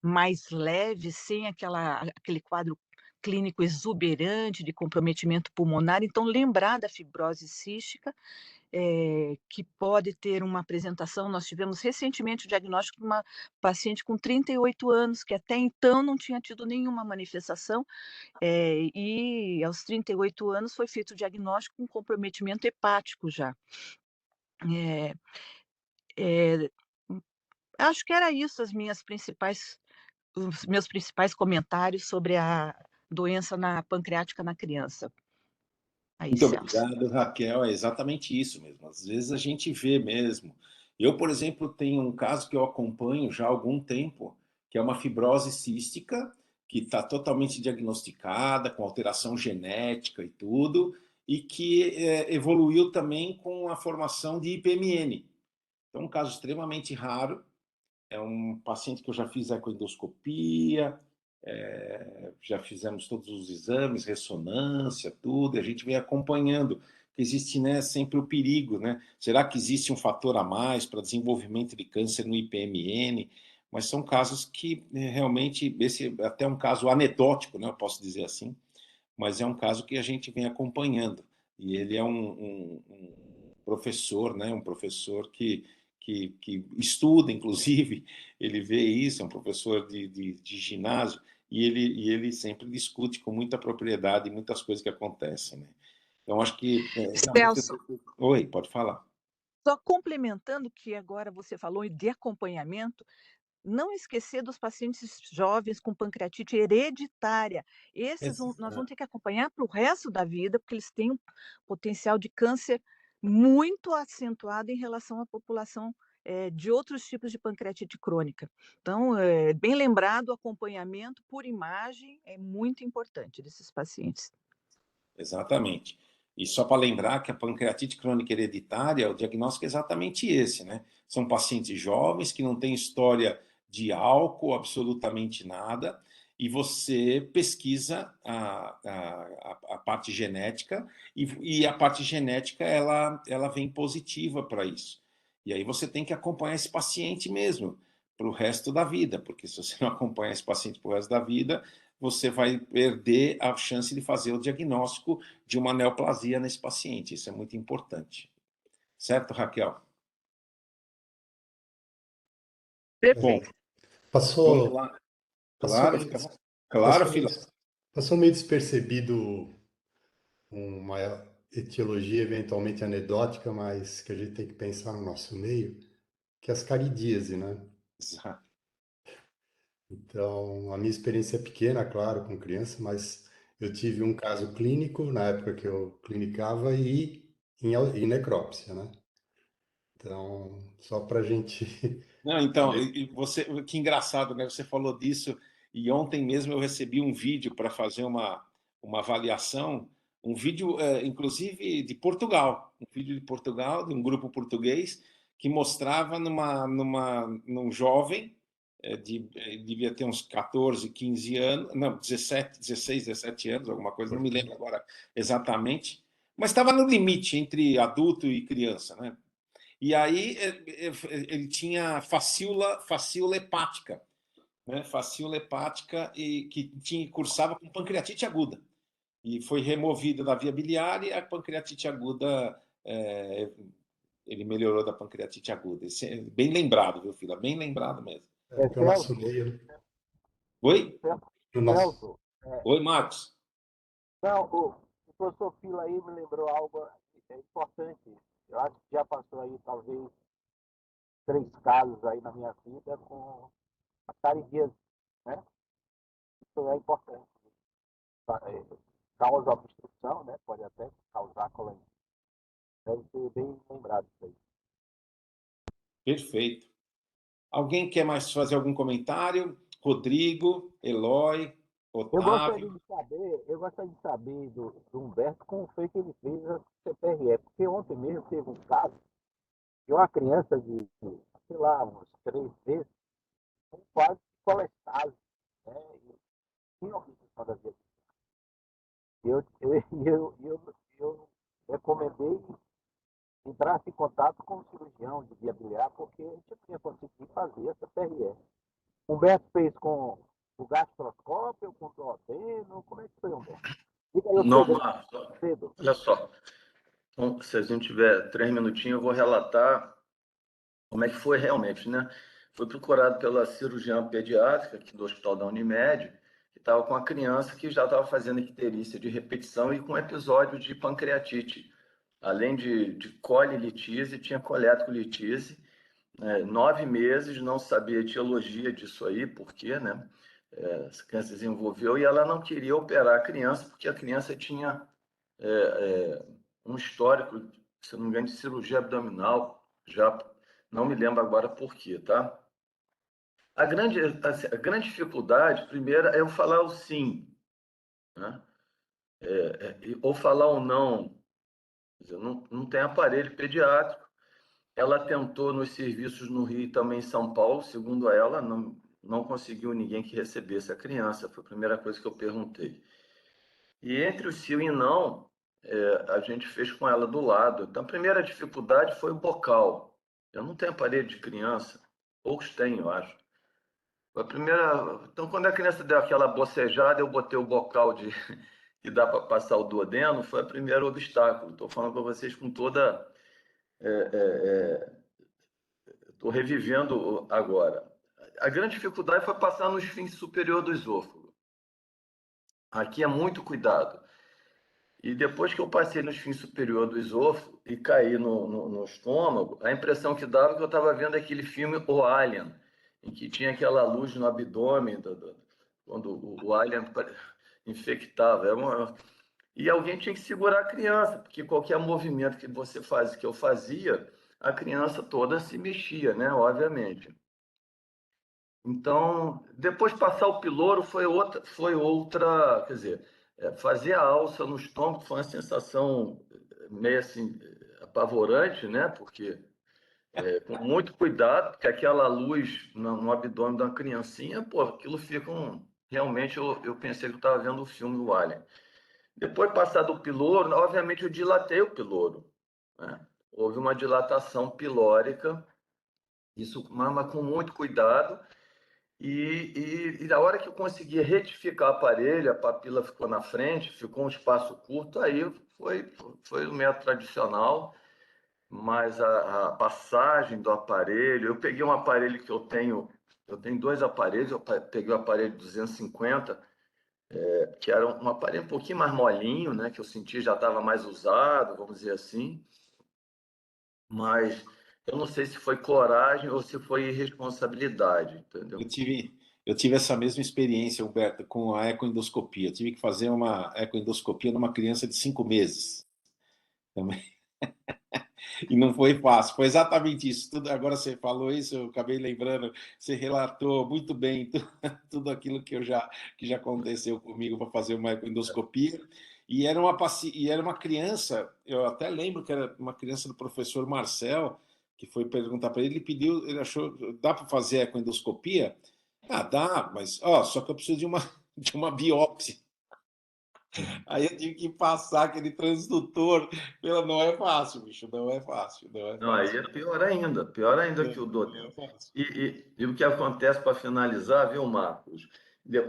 mais leve, sem aquele quadro clínico exuberante de comprometimento pulmonar. Então, lembrar da fibrose cística, que pode ter uma apresentação. Nós tivemos recentemente o diagnóstico de uma paciente com 38 anos, que até então não tinha tido nenhuma manifestação, e aos 38 anos foi feito o diagnóstico com comprometimento hepático já. Eh eh, Acho que era isso os meus principais comentários sobre a doença pancreática na criança. Aí, Muito Celso. obrigado, Raquel. É exatamente isso mesmo. Às vezes a gente vê mesmo. Eu, por exemplo, tenho um caso que eu acompanho já há algum tempo, que é uma fibrose cística, que está totalmente diagnosticada, com alteração genética e tudo, e que evoluiu também com a formação de IPMN. Então, um caso extremamente raro. É um paciente que eu já fiz ecoendoscopia, já fizemos todos os exames, ressonância, tudo, e a gente vem acompanhando. Existe, né, sempre o perigo, né? Será que existe um fator a mais para desenvolvimento de câncer no IPMN? Mas são casos que realmente, esse é até um caso anedótico, né, eu posso dizer assim, mas é um caso que a gente vem acompanhando. E ele é um professor, né, um professor que estuda, inclusive, ele vê isso, é um professor de ginásio, e ele sempre discute com muita propriedade muitas coisas que acontecem. Né? Então, acho que realmente... Celso, Oi, pode falar. só complementando que agora você falou de acompanhamento, não esquecer dos pacientes jovens com pancreatite hereditária. Nós vamos Exato. ter que acompanhar para o resto da vida, porque eles têm um potencial de câncer muito acentuado em relação à população de outros tipos de pancreatite crônica. Então, bem lembrado, o acompanhamento por imagem é muito importante desses pacientes. Exatamente. E só para lembrar que a pancreatite crônica hereditária, o diagnóstico é exatamente esse, né? São pacientes jovens que não têm história de álcool, absolutamente nada, e você pesquisa a parte genética, e a parte genética ela vem positiva para isso. E aí você tem que acompanhar esse paciente mesmo, para o resto da vida, porque se você não acompanhar esse paciente para o resto da vida, você vai perder a chance de fazer o diagnóstico de uma neoplasia nesse paciente. Isso é muito importante. Certo, Raquel? Bom, Perfeito. vamos Passou, lá. passou Claro, meio, claro, passou meio, filha. passou meio despercebido uma etiologia eventualmente anedótica, mas que a gente tem que pensar no nosso meio, que é as caridíase, né? Então, a minha experiência é pequena, claro, com criança, mas eu tive um caso clínico na época que eu clinicava e em necrópsia, né? Então, só para a gente Não, então, ver. e você, que engraçado, né? Você falou disso, e ontem mesmo eu recebi um vídeo para fazer uma avaliação um vídeo, inclusive, de Portugal, um vídeo de Portugal, de um grupo português, que mostrava num jovem, devia ter uns 14, 15 anos, não, 17, 16, 17 anos, alguma coisa, não me lembro agora exatamente, mas estava no limite entre adulto e criança, né? E aí ele tinha fascíola hepática, né? Fascíola hepática e que cursava com pancreatite aguda. E foi removida da via biliar e a pancreatite aguda, ele melhorou da pancreatite aguda. Isso é bem lembrado, viu, Fila? Bem lembrado mesmo. Porque o nosso meio, né? Oi? O nosso... Celso, Oi, Marcos. não, o professor Fila aí me lembrou algo importante. Eu acho que já passou aí, talvez, 3 casos aí na minha vida com a caridíase, né? Isso é importante. Causa obstrução, né? Pode até causar colangite. Deve ser bem lembrado isso aí. Perfeito. Alguém quer mais fazer algum comentário? Rodrigo, Eloy, Otávio. Eu gostaria de saber do Humberto como foi que ele fez a CPRE, porque ontem mesmo teve um caso de uma criança de, sei lá, uns 3 meses, com quase colestase, né? E tinha obstrução da via. Eu recomendei entrar em contato com o cirurgião de via biliar, porque a gente tinha conseguido fazer essa PRE. Humberto fez com o gastroscópio, com o duodeno, como é que foi, Humberto? Diga aí o Não, segredo. Marcos, olha só. Então, se a gente tiver 3 minutinhos, eu vou relatar como é que foi realmente, né? Foi procurado pela cirurgiã pediátrica aqui do Hospital da Unimed, que estava com a criança que já estava fazendo icterícia de repetição e com episódio de pancreatite. Além de colilitise, tinha colectolitise. 9 meses, não sabia a etiologia disso aí, por quê, né? Essa criança desenvolveu e ela não queria operar a criança, porque a criança tinha um histórico, se não me engano, de cirurgia abdominal, já não me lembro agora por quê, tá? A grande dificuldade, primeiro, é eu falar o sim, né? Ou falar o não. Quer dizer, não tem aparelho pediátrico. Ela tentou nos serviços no Rio e também em São Paulo, segundo ela, não conseguiu ninguém que recebesse a criança. Foi a primeira coisa que eu perguntei. E entre o sim e não, a gente fez com ela do lado. Então, a primeira dificuldade foi o bocal. Eu não tenho aparelho de criança, poucos têm, eu acho. A primeira... Então, quando a criança deu aquela bocejada, eu botei o bocal que dá para passar o duodeno, foi o primeiro obstáculo. Estou falando para vocês com toda... Estou revivendo agora. A grande dificuldade foi passar no esfíncter superior do esôfago. Aqui é muito cuidado. E depois que eu passei no esfíncter superior do esôfago e caí no estômago, a impressão que dava é que eu estava vendo aquele filme O Alien, em que tinha aquela luz no abdômen, quando o alien infectava. E alguém tinha que segurar a criança, porque qualquer movimento que você faz, que eu fazia, a criança toda se mexia, né? Obviamente. Então, depois passar o piloro foi outra, quer dizer, fazer a alça no estômago foi uma sensação meio assim apavorante, né? Porque com muito cuidado, porque aquela luz no abdômen da criancinha, pô, aquilo fica realmente eu pensei que eu estava vendo o filme do Alien. Depois passado o piloro, obviamente eu dilatei o piloro, né? Houve uma dilatação pilórica, isso mas com muito cuidado. E na hora que eu consegui retificar o aparelho, a papila ficou na frente, ficou um espaço curto, aí foi o método tradicional, mas a passagem do aparelho, eu peguei um aparelho que eu tenho 2 aparelhos, eu peguei o aparelho 250, que era um aparelho um pouquinho mais molinho, né, que eu senti já estava mais usado, vamos dizer assim, mas eu não sei se foi coragem ou se foi irresponsabilidade, entendeu? Eu tive essa mesma experiência, Humberto, com a ecoendoscopia. Eu tive que fazer uma ecoendoscopia numa criança de 5 meses também. E não foi fácil. Foi exatamente isso. Agora você falou isso, eu acabei lembrando. Você relatou muito bem tudo aquilo que já aconteceu comigo para fazer uma ecoendoscopia. E era uma criança, eu até lembro que era uma criança do professor Marcel, que foi perguntar para ele, ele achou, dá para fazer ecoendoscopia? Ah, dá, mas só que eu preciso de uma biópsia. Aí eu tive que passar aquele transdutor. Não é fácil, bicho, não é fácil, não é Não, aí fácil. é pior ainda que o do. Não é fácil. E o que acontece para finalizar, viu, Marcos?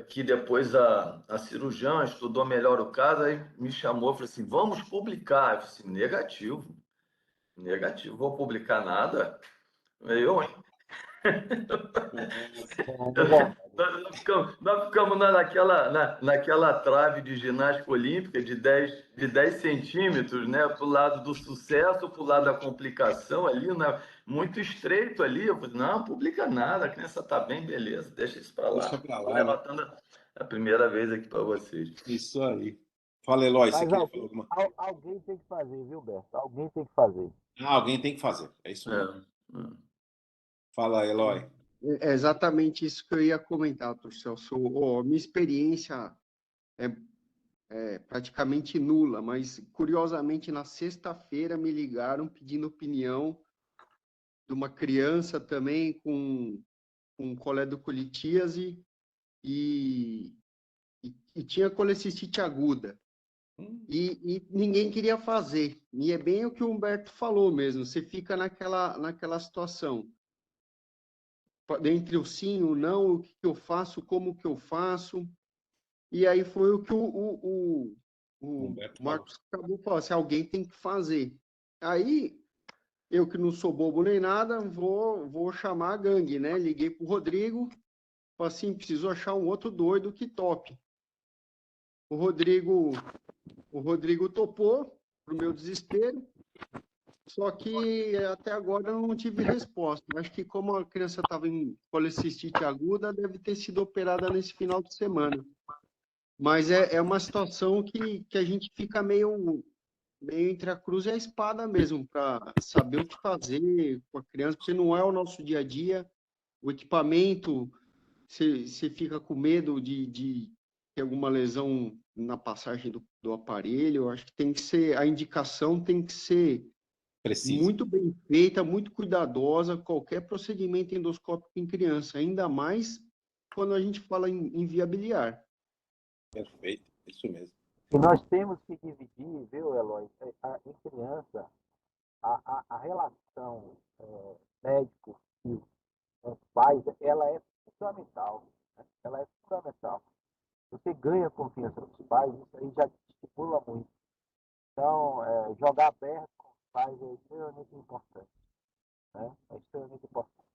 Que depois a cirurgiã estudou melhor o caso, aí me chamou e falou assim: vamos publicar. Eu falei assim: negativo, negativo, vou publicar nada. Eu, hein? Nós ficamos naquela trave de ginástica olímpica de 10 centímetros, né? Para o lado do sucesso, para o lado da complicação ali, né? Muito estreito ali. Eu falei, não publica nada, a criança está bem, beleza, deixa isso para lá. Deixa para Estou lá, né? relatando a primeira vez aqui para vocês. Isso aí. Fala, Eloy, você Mas queria falar alguma coisa? alguém tem que fazer, viu, Berto? Alguém tem que fazer. Alguém tem que fazer, é isso mesmo. Fala, Eloy. É exatamente isso que eu ia comentar, doutor Celso. Minha experiência é praticamente nula, mas curiosamente na sexta-feira me ligaram pedindo opinião de uma criança também com coledocolitíase e tinha colecistite aguda. E ninguém queria fazer. E é bem o que o Humberto falou mesmo, você fica naquela situação. Entre o sim, o não, o que eu faço, como que eu faço. E aí foi o que o Marcos acabou falando, se alguém tem que fazer. Aí, eu que não sou bobo nem nada, vou chamar a gangue, né? Liguei pro Rodrigo, falei assim, preciso achar um outro doido que tope. O Rodrigo topou, pro meu desespero, só que até agora eu não tive resposta. Acho que como a criança estava em colecistite aguda, deve ter sido operada nesse final de semana. Mas é uma situação que a gente fica meio entre a cruz e a espada mesmo, para saber o que fazer com a criança, porque não é o nosso dia a dia. O equipamento, você fica com medo de ter alguma lesão na passagem do aparelho. Eu acho que tem que ser, a indicação tem que ser Preciso. muito bem feita, muito cuidadosa, qualquer procedimento endoscópico em criança, ainda mais quando a gente fala em via biliar. Perfeito, isso mesmo. E nós temos que dividir, viu, Eloy, em criança, a relação médico e pais, ela é fundamental. Né? Ela é fundamental. Você ganha confiança dos pais, isso aí já te estimula muito. Então, jogar aberto com os pais é extremamente importante. Né? É extremamente importante.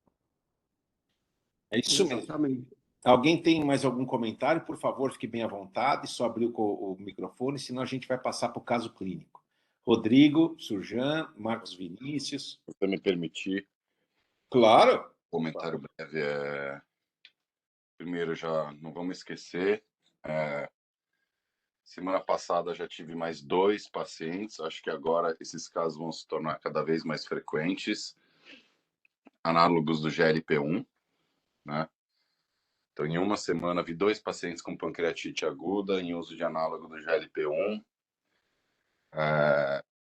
É isso mesmo. Exatamente. Alguém tem mais algum comentário? Por favor, fique bem à vontade, só abrir o microfone, senão a gente vai passar para o caso clínico. Rodrigo, Surjan, Marcos Vinícius. Se você me permitir. Claro. Comentário breve. Primeiro, já não vamos esquecer, semana passada já tive mais 2 pacientes, acho que agora esses casos vão se tornar cada vez mais frequentes, análogos do GLP-1, né? Então, em uma semana, vi 2 pacientes com pancreatite aguda em uso de análogo do GLP-1.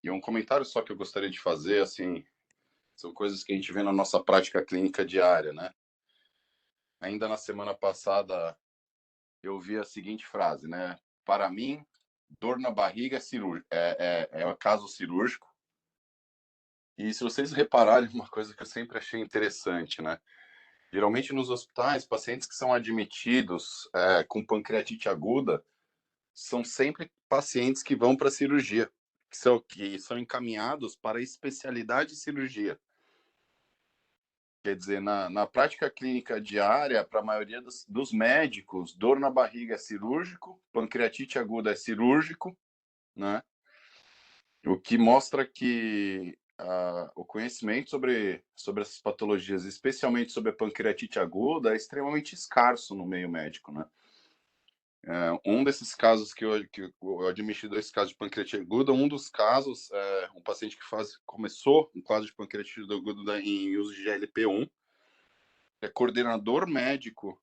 E um comentário só que eu gostaria de fazer, assim, são coisas que a gente vê na nossa prática clínica diária, né? Ainda na semana passada, eu vi a seguinte frase, né? Para mim, dor na barriga é um caso cirúrgico. E se vocês repararem, uma coisa que eu sempre achei interessante, né? Geralmente nos hospitais, pacientes que são admitidos com pancreatite aguda são sempre pacientes que vão para a cirurgia, que são encaminhados para a especialidade de cirurgia. Quer dizer, na prática clínica diária, para a maioria dos médicos, dor na barriga é cirúrgico, pancreatite aguda é cirúrgico, né? O que mostra que o conhecimento sobre essas patologias, especialmente sobre a pancreatite aguda, é extremamente escasso no meio médico, né? Um desses casos que eu admiti 2 casos de pancreatite aguda, um dos casos é um paciente que começou um quadro de pancreatite aguda em uso de GLP-1, é coordenador médico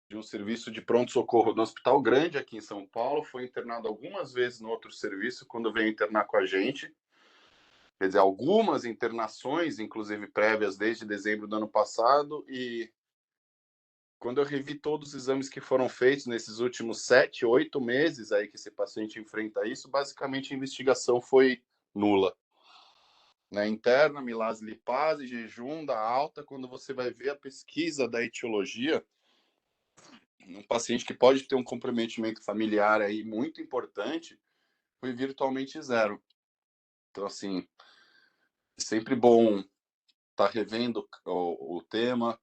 de um serviço de pronto-socorro no Hospital Grande aqui em São Paulo, foi internado algumas vezes no outro serviço quando veio internar com a gente. Quer dizer, algumas internações, inclusive prévias desde dezembro do ano passado, e quando eu revi todos os exames que foram feitos nesses últimos 7, 8 meses aí que esse paciente enfrenta isso, basicamente a investigação foi nula. Né? Interna, milase lipase, jejum da alta, quando você vai ver a pesquisa da etiologia, um paciente que pode ter um comprometimento familiar aí muito importante, foi virtualmente zero. Então, assim, é sempre bom estar revendo o tema,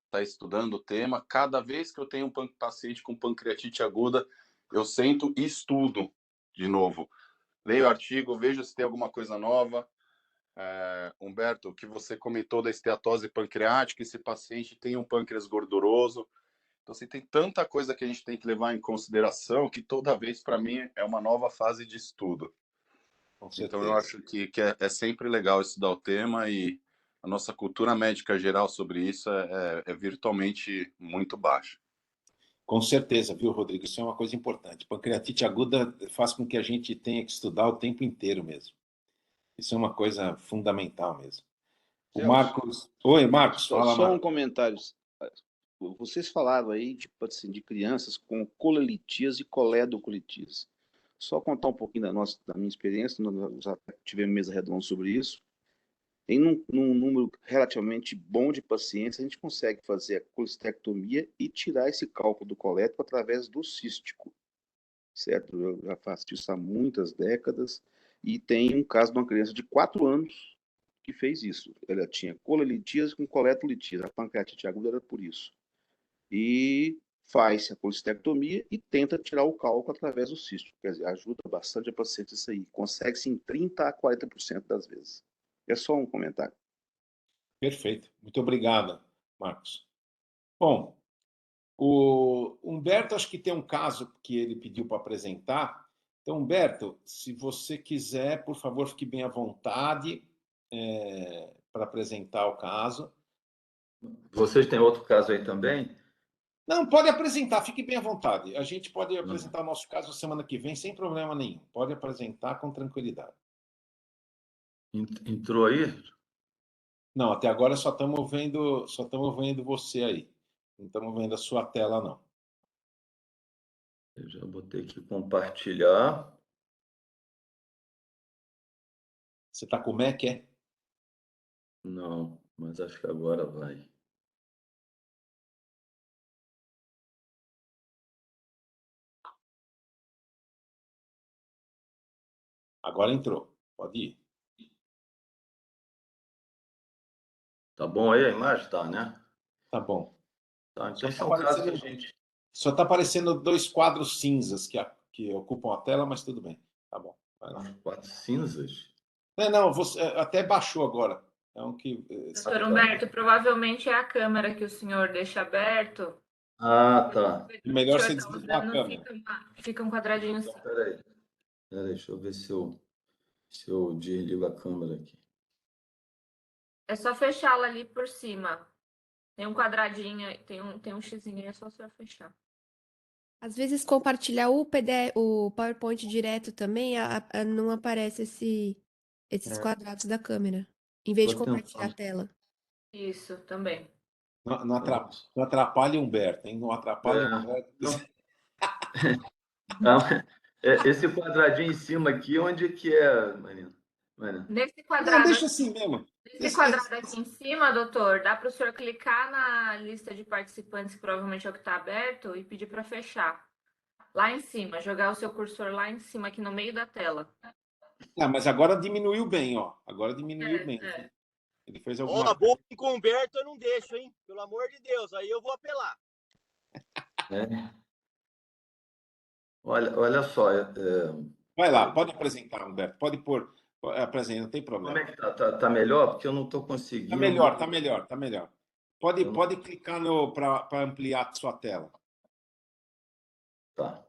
estar estudando o tema. Cada vez que eu tenho um paciente com pancreatite aguda, eu sento e estudo de novo. Leio o artigo, vejo se tem alguma coisa nova. Humberto, o que você comentou da esteatose pancreática, esse paciente tem um pâncreas gorduroso. Então, assim, tem tanta coisa que a gente tem que levar em consideração que toda vez, para mim, é uma nova fase de estudo. Com Então, eu certeza. acho que é sempre legal estudar o tema e a nossa cultura médica geral sobre isso é virtualmente muito baixa. Com certeza, viu, Rodrigo? Isso é uma coisa importante. Pancreatite aguda faz com que a gente tenha que estudar o tempo inteiro mesmo. Isso é uma coisa fundamental mesmo. O Celso, Marcos. Oi, Marcos, fala, só um Marcos. comentário. Vocês falaram aí de crianças com colelitíase e coledocolitíase. Só contar um pouquinho da minha experiência, nós já tivemos mesa redonda sobre isso. Em num número relativamente bom de pacientes, a gente consegue fazer a colestectomia e tirar esse cálculo do colético através do cístico, certo? Eu já faço isso há muitas décadas e tem um caso de uma criança de 4 anos que fez isso. Ela tinha colelitíase com coletolitíase, a pancreatite aguda era por isso. E faz a colestectomia e tenta tirar o cálculo através do cisto. Quer dizer, ajuda bastante a paciente isso aí. Consegue-se em 30% a 40% das vezes. É só um comentário. Perfeito. Muito obrigado, Marcos. Bom, o Humberto acho que tem um caso que ele pediu para apresentar. Então, Humberto, se você quiser, por favor, fique bem à vontade para apresentar o caso. Vocês têm outro caso aí também? Não, pode apresentar, fique bem à vontade. A gente pode apresentar o nosso caso semana que vem sem problema nenhum. Pode apresentar com tranquilidade. Entrou aí? Não, até agora só estamos vendo você aí. Não estamos vendo a sua tela, não. Eu já botei aqui compartilhar. Você está com o Mac, é? Não, mas acho que agora vai. Agora entrou. Pode ir. Tá bom aí a imagem? Tá, né? Tá bom. Tá, então Só esse está é um caso que a aparecendo, gente... só tá aparecendo 2 quadros cinzas que ocupam a tela, mas tudo bem. Tá bom. Vai lá. Quatro cinzas? Não, você até baixou agora. É um que. Doutor Humberto, provavelmente é a câmera que o senhor deixa aberto. Ah, tá. Melhor O você senhor tá desligar a usando, câmera. fica um quadradinho Então, só. peraí, deixa eu ver se eu desligo a câmera aqui. É só fechá-la ali por cima. Tem um quadradinho, tem um xizinho aí, é só o senhor fechar. Às vezes compartilhar o PDF, o PowerPoint direto também, não aparece esses quadrados da câmera, em vez de Tô compartilhar a tentando. tela. Isso, também. Não atrapalhe o Humberto, hein? Não atrapalhe o Humberto. Não, esse quadradinho em cima aqui, onde que é, Marina? Nesse Não, quadrado, deixa assim mesmo. nesse quadrado aqui em cima, doutor, dá para o senhor clicar na lista de participantes, que provavelmente é o que está aberto, e pedir para fechar. Lá em cima, jogar o seu cursor lá em cima, aqui no meio da tela. Mas agora diminuiu bem, ó. Agora diminuiu bem. Ele fez alguma Ó, com o Humberto eu não deixo, hein? Pelo amor de Deus, aí eu vou apelar. Olha só. Vai lá, pode apresentar, Humberto. Pode pôr. Apresenta, não tem problema. Como é que tá? Tá melhor? Porque eu não estou Tá conseguindo. melhor, tá melhor, tá melhor. Pode clicar para ampliar a sua tela. Tá.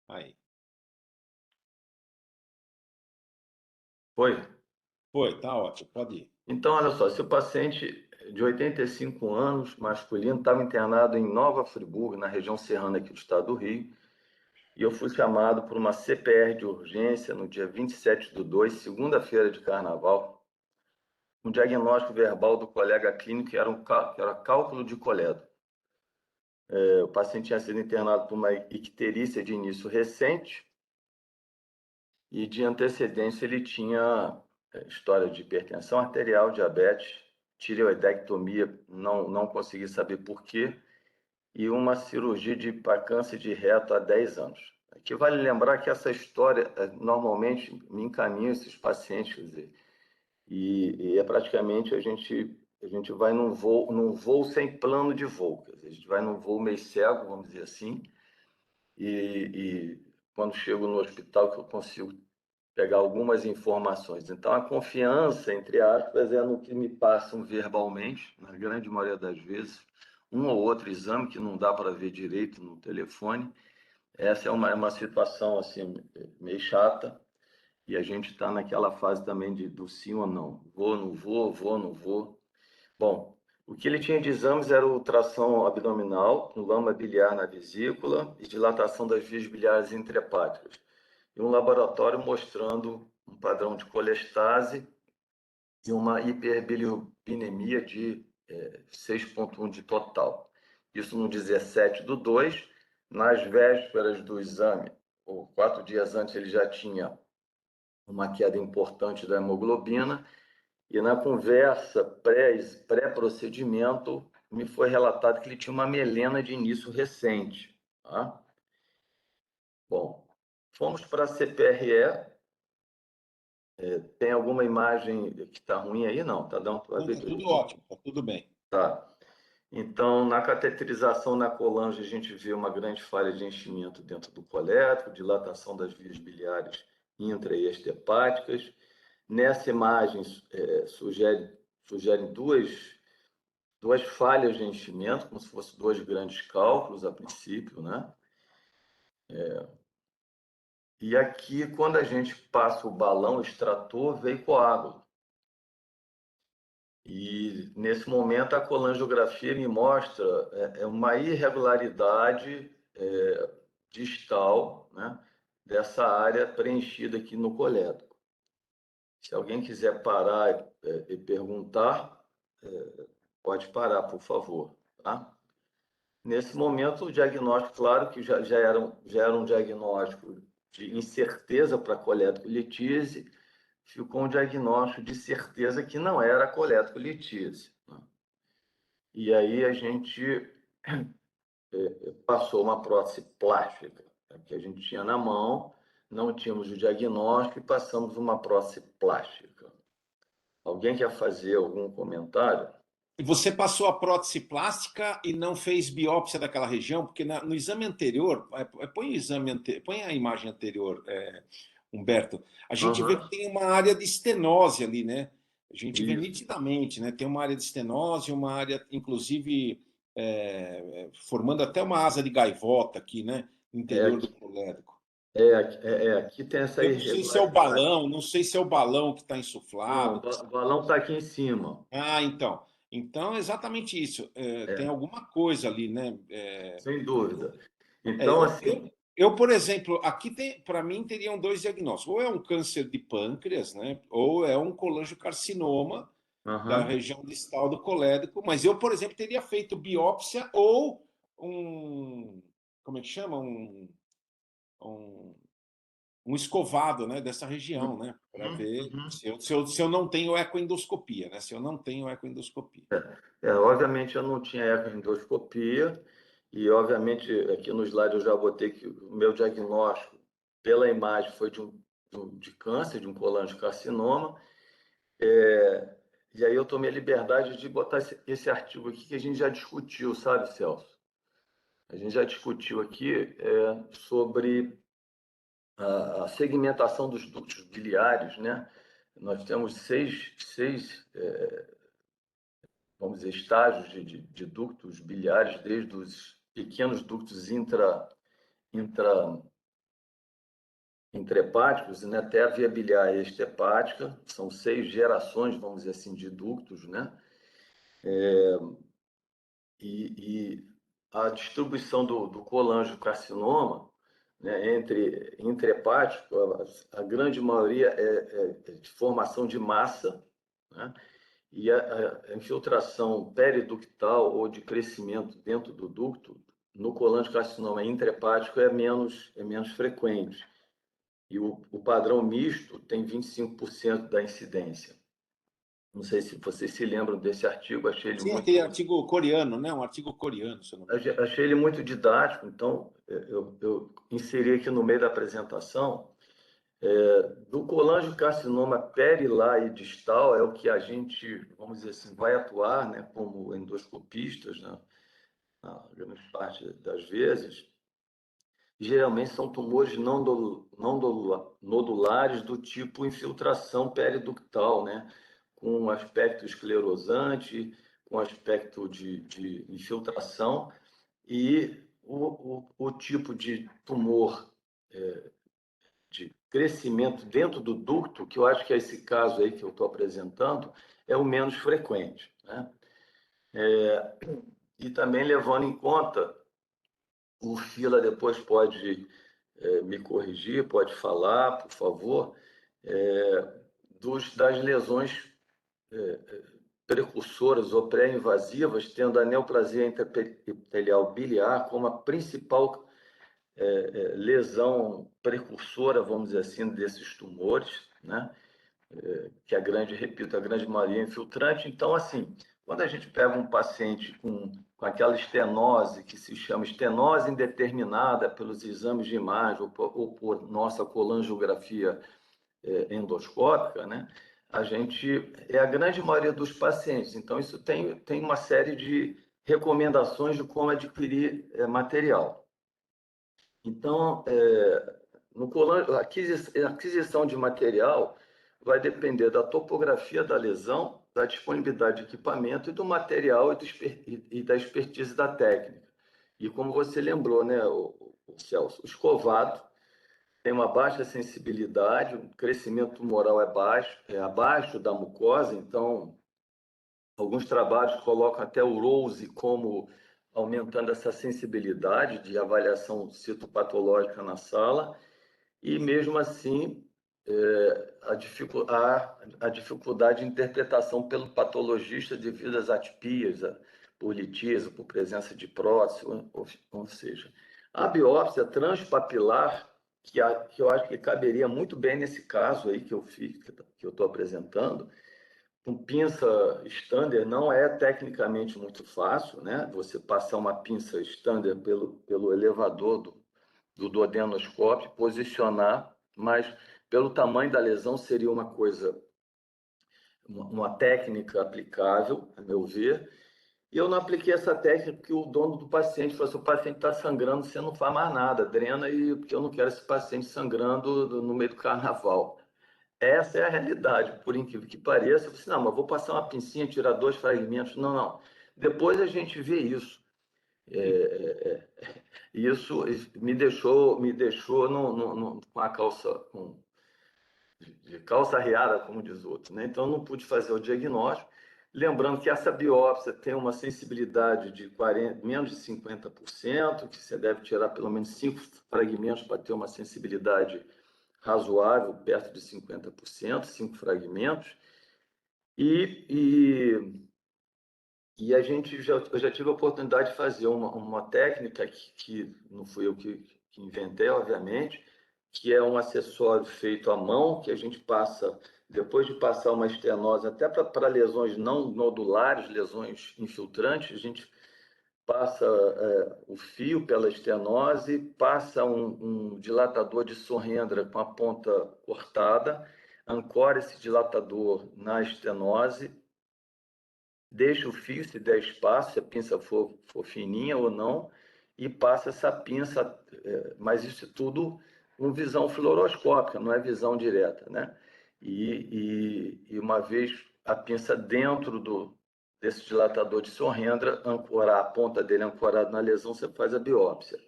Aí. Foi? Foi, tá ótimo, pode ir. Então, olha só, se o paciente de 85 anos, masculino, estava internado em Nova Friburgo, na região serrana aqui do estado do Rio, e eu fui chamado por uma CPR de urgência no dia 27/2, segunda-feira de carnaval, um diagnóstico verbal do colega clínico que era cálculo de colédoco. O paciente tinha sido internado por uma icterícia de início recente e de antecedência ele tinha história de hipertensão arterial, diabetes, tireoidectomia, não consegui saber por quê, e uma cirurgia para câncer de reto há 10 anos. Aqui vale lembrar que essa história, normalmente, me encaminha esses pacientes, quer dizer, e é praticamente a gente vai num voo sem plano de voo, quer dizer, a gente vai num voo meio cego, vamos dizer assim, e quando chego no hospital que eu consigo pegar algumas informações. Então, a confiança, entre aspas, é no que me passam verbalmente, na grande maioria das vezes, um ou outro exame que não dá para ver direito no telefone. Essa é uma situação assim, meio chata, e a gente está naquela fase também do sim ou não. Vou, não vou, vou, não vou. Bom, o que ele tinha de exames era ultração abdominal, com lama biliar na vesícula e dilatação das vias biliares intrahepáticas. E um laboratório mostrando um padrão de colestase e uma hiperbilirubinemia de 6,1 de total. Isso no 17/2, nas vésperas do exame, ou 4 dias antes, ele já tinha uma queda importante da hemoglobina, e na conversa pré-procedimento, me foi relatado que ele tinha uma melena de início recente. Tá? Bom, fomos para a CPRE. Tem alguma imagem que está ruim aí? Não, tá dando para ver Tudo ótimo, está tudo bem. Tá. Então, na cateterização na colange, a gente vê uma grande falha de enchimento dentro do colédoco, dilatação das vias biliares intra e extrahepáticas. Nessa imagem, sugerem duas falhas de enchimento, como se fossem dois grandes cálculos a princípio, né? E aqui, quando a gente passa o balão extrator, veio coágulo. E, nesse momento, a colangiografia me mostra uma irregularidade distal, né, dessa área preenchida aqui no colédoco. Se alguém quiser parar e perguntar, pode parar, por favor. Tá? Nesse momento, o diagnóstico, claro que já era um diagnóstico de incerteza para colédoco-litise, ficou um diagnóstico de certeza que não era colédoco-litise. Né? E aí a gente passou uma prótese plástica, que a gente tinha na mão, não tínhamos o diagnóstico e passamos uma prótese plástica. Alguém quer fazer algum comentário? E você passou a prótese plástica e não fez biópsia daquela região? Porque no exame anterior, põe a imagem anterior, Humberto, a gente vê que tem uma área de estenose ali, né? A gente vê nitidamente, né? Tem uma área de estenose, uma área, inclusive, formando até uma asa de gaivota aqui, né? No interior do colédoco. Aqui tem essa Eu não sei se é o balão, não sei se é o balão que está insuflado. Não, o balão está aqui em cima. Ah, então. Então, é exatamente isso. Tem alguma coisa ali, né? Sem dúvida. Então, assim... Eu, por exemplo, aqui para mim teriam dois diagnósticos. Ou é um câncer de pâncreas, né? Ou é um colangiocarcinoma da região distal do colédoco. Mas eu, por exemplo, teria feito biópsia ou como é que chama? Um escovado, né, dessa região, né, para ver se eu não tenho ecoendoscopia, né, se eu não tenho ecoendoscopia. Obviamente eu não tinha ecoendoscopia e, obviamente, aqui no slide eu já botei que o meu diagnóstico pela imagem foi de câncer, de um colangiocarcinoma. E aí eu tomei a liberdade de botar esse artigo aqui que a gente já discutiu, sabe, Celso? A gente já discutiu aqui sobre a segmentação dos ductos biliares, né? Nós temos seis vamos dizer, estágios de ductos biliares, desde os pequenos ductos intrahepáticos, né, até a via biliar extrahepática. São 6 gerações, vamos dizer assim, de ductos, né? E a distribuição do colangiocarcinoma, né, entre intrahepático, a grande maioria é de formação de massa, né? E a infiltração periductal ou de crescimento dentro do ducto no colangiocarcinoma intrahepático é menos frequente. E o padrão misto tem 25% da incidência. Não sei se vocês se lembram desse artigo, achei ele Sim, muito... aquele artigo coreano, né? Um artigo coreano, se eu não me engano. Achei ele muito didático, então eu inseri aqui no meio da apresentação. Do colangiocarcinoma perilar e distal é o que a gente, vamos dizer assim, vai atuar, né, como endoscopistas, né, na grande parte das vezes. Geralmente são tumores não nodulares do tipo infiltração periductal, né, com aspecto esclerosante, com aspecto de infiltração, e o tipo de tumor de crescimento dentro do ducto, que eu acho que é esse caso aí que eu estou apresentando, é o menos frequente, né? E também levando em conta, o Fila depois pode me corrigir, pode falar, por favor, das lesões precursoras ou pré-invasivas, tendo a neoplasia intraepitelial biliar como a principal lesão precursora, vamos dizer assim, desses tumores, né? Que a grande maioria é infiltrante. Então, assim, quando a gente pega um paciente com aquela estenose, que se chama estenose indeterminada pelos exames de imagem ou por nossa colangiografia endoscópica, né? A grande maioria dos pacientes. Então, isso tem uma série de recomendações de como adquirir material. Então, a aquisição de material vai depender da topografia da lesão, da disponibilidade de equipamento e do material e da expertise da técnica. E como você lembrou, né, o Celso, o escovado tem uma baixa sensibilidade, o crescimento tumoral é abaixo da mucosa, então alguns trabalhos colocam até o Rose como aumentando essa sensibilidade de avaliação citopatológica na sala, e mesmo assim a dificuldade de interpretação pelo patologista devido às atipias, por litíase, por presença de prótese, ou seja, a biópsia transpapilar, que eu acho que caberia muito bem nesse caso aí que eu estou apresentando, com pinça Stander não é tecnicamente muito fácil, né? Você passar uma pinça Stander pelo elevador do duodenoscópio, posicionar, mas pelo tamanho da lesão seria uma técnica aplicável, a meu ver. E eu não apliquei essa técnica porque o dono do paciente falou assim: o paciente está sangrando, você não faz mais nada, drena, porque eu não quero esse paciente sangrando no meio do carnaval. Essa é a realidade, por incrível que pareça. Eu falei assim, não, mas vou passar uma pincinha, tirar 2 fragmentos. Não, não. Depois a gente vê isso. Isso me deixou com a calça, de calça arriada, como diz o outro, né? Então, não pude fazer o diagnóstico. Lembrando que essa biópsia tem uma sensibilidade de menos de 50%, que você deve tirar pelo menos 5 fragmentos para ter uma sensibilidade razoável, perto de 50%, 5 fragmentos. E eu já tive a oportunidade de fazer uma técnica que não fui eu que inventei, obviamente, que é um acessório feito à mão, que a gente passa, depois de passar uma estenose, até para lesões não nodulares, lesões infiltrantes, a gente passa o fio pela estenose, passa um dilatador de Sorrendra com a ponta cortada, ancora esse dilatador na estenose, deixa o fio, se der espaço, se a pinça for fininha ou não, e passa essa pinça, mas isso tudo com visão fluoroscópica, não é visão direta, né? E uma vez a pinça dentro desse dilatador de Sorrendra, a ponta dele ancorada na lesão, você faz a biópsia.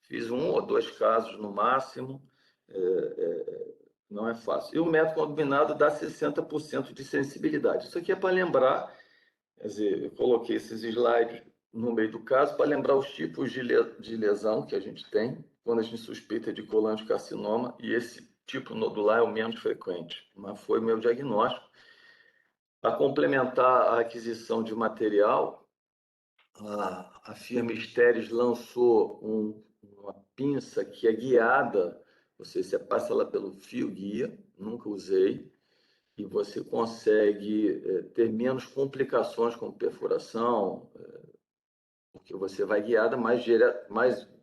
Fiz 1 ou 2 casos no máximo, não é fácil. E o método combinado dá 60% de sensibilidade. Isso aqui é para lembrar Quer dizer, eu coloquei esses slides no meio do caso para lembrar os tipos de lesão que a gente tem quando a gente suspeita de colangiocarcinoma, e esse tipo nodular é o menos frequente, mas foi meu diagnóstico. Para complementar a aquisição de material, a firma Steres lançou uma pinça que é guiada, você passa ela pelo fio guia, nunca usei, e você consegue ter menos complicações como perfuração, porque você vai guiada mais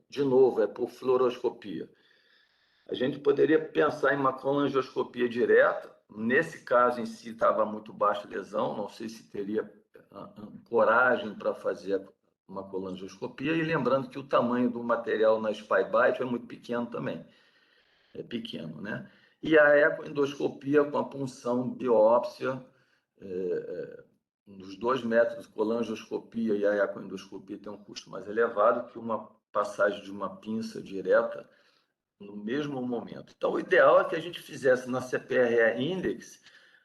de novo, é por fluoroscopia. A gente poderia pensar em uma colangioscopia direta. Nesse caso em si estava muito baixa a lesão, não sei se teria coragem para fazer uma colangioscopia, e lembrando que o tamanho do material na SpyBite é muito pequeno também. É pequeno, né? E a ecoendoscopia com a punção biópsia, nos 2 métodos, colangioscopia e a ecoendoscopia, tem um custo mais elevado que uma passagem de uma pinça direta no mesmo momento. Então, o ideal é que a gente fizesse na CPRE Index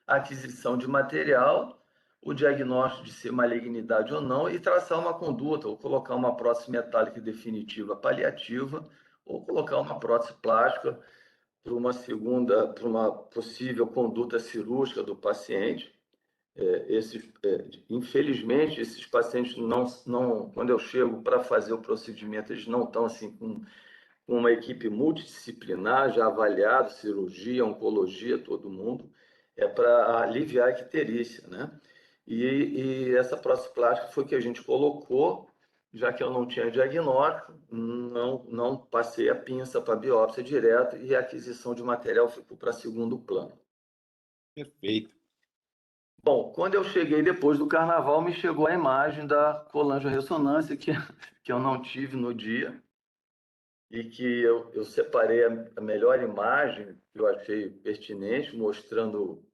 a aquisição de material, o diagnóstico de ser malignidade ou não, e traçar uma conduta, ou colocar uma prótese metálica definitiva paliativa, ou colocar uma prótese plástica para uma possível conduta cirúrgica do paciente. Infelizmente, esses pacientes não, quando eu chego para fazer o procedimento, eles não estão assim com uma equipe multidisciplinar, já avaliado, cirurgia, oncologia, todo mundo, para aliviar a icterícia, né? E essa prótese plástica foi que a gente colocou, já que eu não tinha diagnóstico, não passei a pinça para biópsia direta, e a aquisição de material ficou para segundo plano. Perfeito. Bom, quando eu cheguei depois do carnaval, me chegou a imagem da colangiorressonância que eu não tive no dia, e que eu separei a melhor imagem que eu achei pertinente, mostrando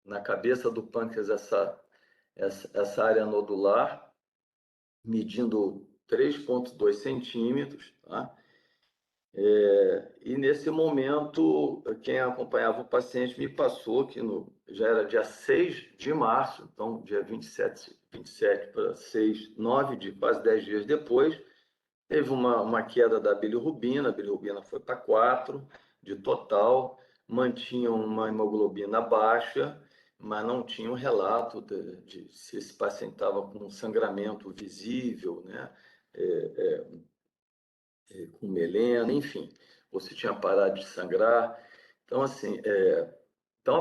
na cabeça do pâncreas essa área nodular, medindo 3,2 centímetros. Tá? E nesse momento, quem acompanhava o paciente me passou que já era dia 6 de março, então dia 27 para 6, 9, quase 10 dias depois, teve uma queda da bilirrubina, a bilirrubina foi para 4 de total, mantinha uma hemoglobina baixa, mas não tinha um relato de se esse paciente estava com sangramento visível, né? Com melena, enfim, ou se tinha parado de sangrar. Então, assim, então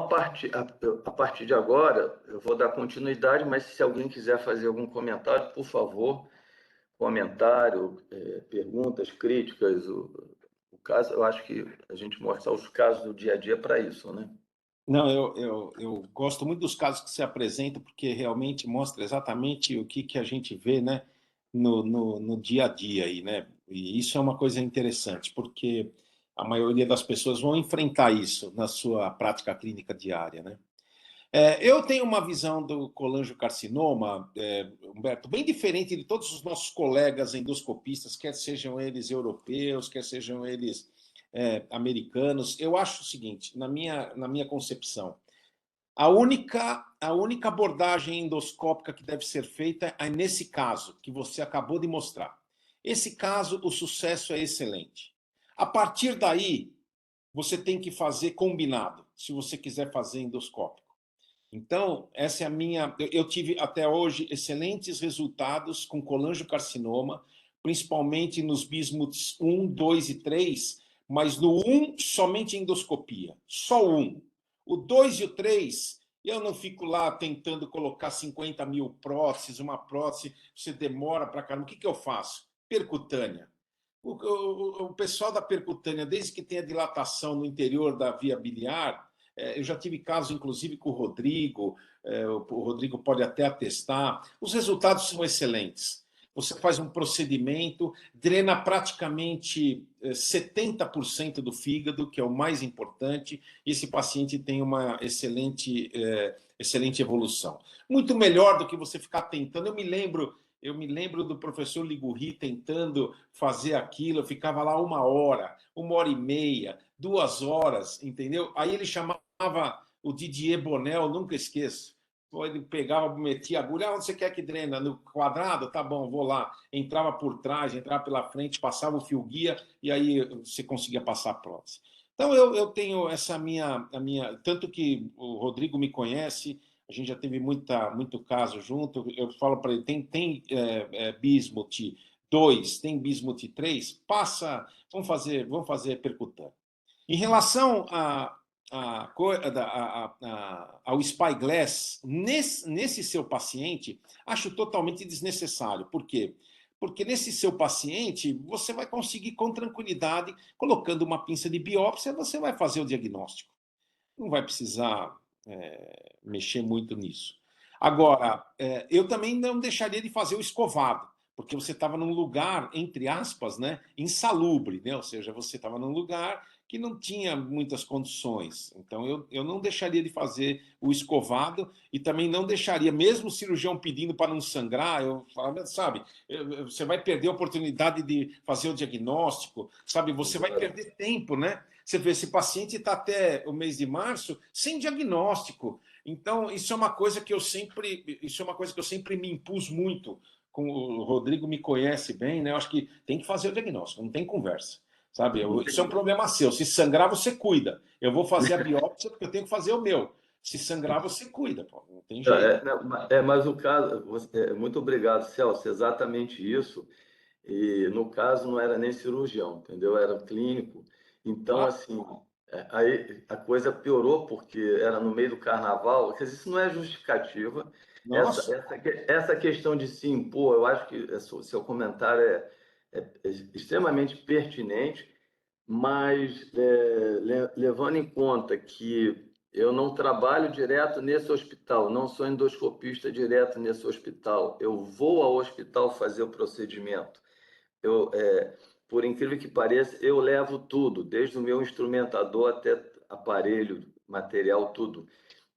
a partir de agora, eu vou dar continuidade, mas se alguém quiser fazer algum comentário, por favor, comentário, perguntas, críticas, o caso, eu acho que a gente mostrar os casos do dia a dia para isso, né? Não, eu gosto muito dos casos que se apresentam, porque realmente mostra exatamente o que a gente vê, né, no dia a dia aí, né? E isso é uma coisa interessante, porque a maioria das pessoas vão enfrentar isso na sua prática clínica diária, né? Eu tenho uma visão do colangiocarcinoma, Humberto, bem diferente de todos os nossos colegas endoscopistas, quer sejam eles europeus, quer sejam eles americanos. Eu acho o seguinte, na minha concepção, a única abordagem endoscópica que deve ser feita é nesse caso que você acabou de mostrar. Esse caso, o sucesso é excelente. A partir daí, você tem que fazer combinado, se você quiser fazer endoscópico. Então, essa é a minha... Eu tive até hoje excelentes resultados com colangiocarcinoma, principalmente nos bismuths 1, 2 e 3, mas no 1, somente endoscopia. Só o 1. O 2 e o 3, eu não fico lá tentando colocar 50 mil próteses, uma prótese, você demora para caramba. O que eu faço? Percutânea. O pessoal da percutânea, desde que tenha dilatação no interior da via biliar, eu já tive casos, inclusive, com o Rodrigo pode até atestar, os resultados são excelentes. Você faz um procedimento, drena praticamente 70% do fígado, que é o mais importante, e esse paciente tem uma excelente evolução. Muito melhor do que você ficar tentando. Eu me lembro do professor Ligurri tentando fazer aquilo, eu ficava lá 1 hora, 1h30, 2 horas, entendeu? Aí ele chamava o Didier Bonnel, nunca esqueço, Ele pegava, metia a agulha, onde você quer que drena? No quadrado? Tá bom, vou lá. Entrava por trás, entrava pela frente, passava o fio guia e aí você conseguia passar a prótese. Então eu tenho essa tanto que o Rodrigo me conhece, a gente já teve muito caso junto, eu falo para ele, tem Bismuth 2, tem Bismuth 3, passa, vamos fazer percutâneo. Em relação ao Spyglass, nesse seu paciente, acho totalmente desnecessário. Por quê? Porque nesse seu paciente, você vai conseguir com tranquilidade, colocando uma pinça de biópsia, você vai fazer o diagnóstico. Não vai precisar mexer muito nisso. Agora, eu também não deixaria de fazer o escovado, porque você estava num lugar, entre aspas, né, insalubre, né? Ou seja, você estava num lugar que não tinha muitas condições. Então, eu não deixaria de fazer o escovado e também não deixaria, mesmo o cirurgião pedindo para não sangrar, eu falava, sabe, você vai perder a oportunidade de fazer o diagnóstico, sabe, você vai perder tempo, né? Você vê, esse paciente está até o mês de março sem diagnóstico. Então, isso é uma coisa que eu sempre me impus muito. O Rodrigo me conhece bem, né? Eu acho que tem que fazer o diagnóstico, não tem conversa. Sabe? Isso é um problema seu. Se sangrar, você cuida. Eu vou fazer a biópsia porque eu tenho que fazer o meu. Se sangrar, você cuida. Pô. Não tem jeito. Mas o caso, muito obrigado, Celso, exatamente isso. E no caso não era nem cirurgião, entendeu? Era clínico. Então, assim, aí a coisa piorou porque era no meio do carnaval. Quer dizer, isso não é justificativa. Essa questão de se impor, eu acho que o seu comentário é extremamente pertinente, mas levando em conta que eu não trabalho direto nesse hospital, não sou endoscopista direto nesse hospital, eu vou ao hospital fazer o procedimento. Por incrível que pareça, eu levo tudo, desde o meu instrumentador até aparelho, material, tudo.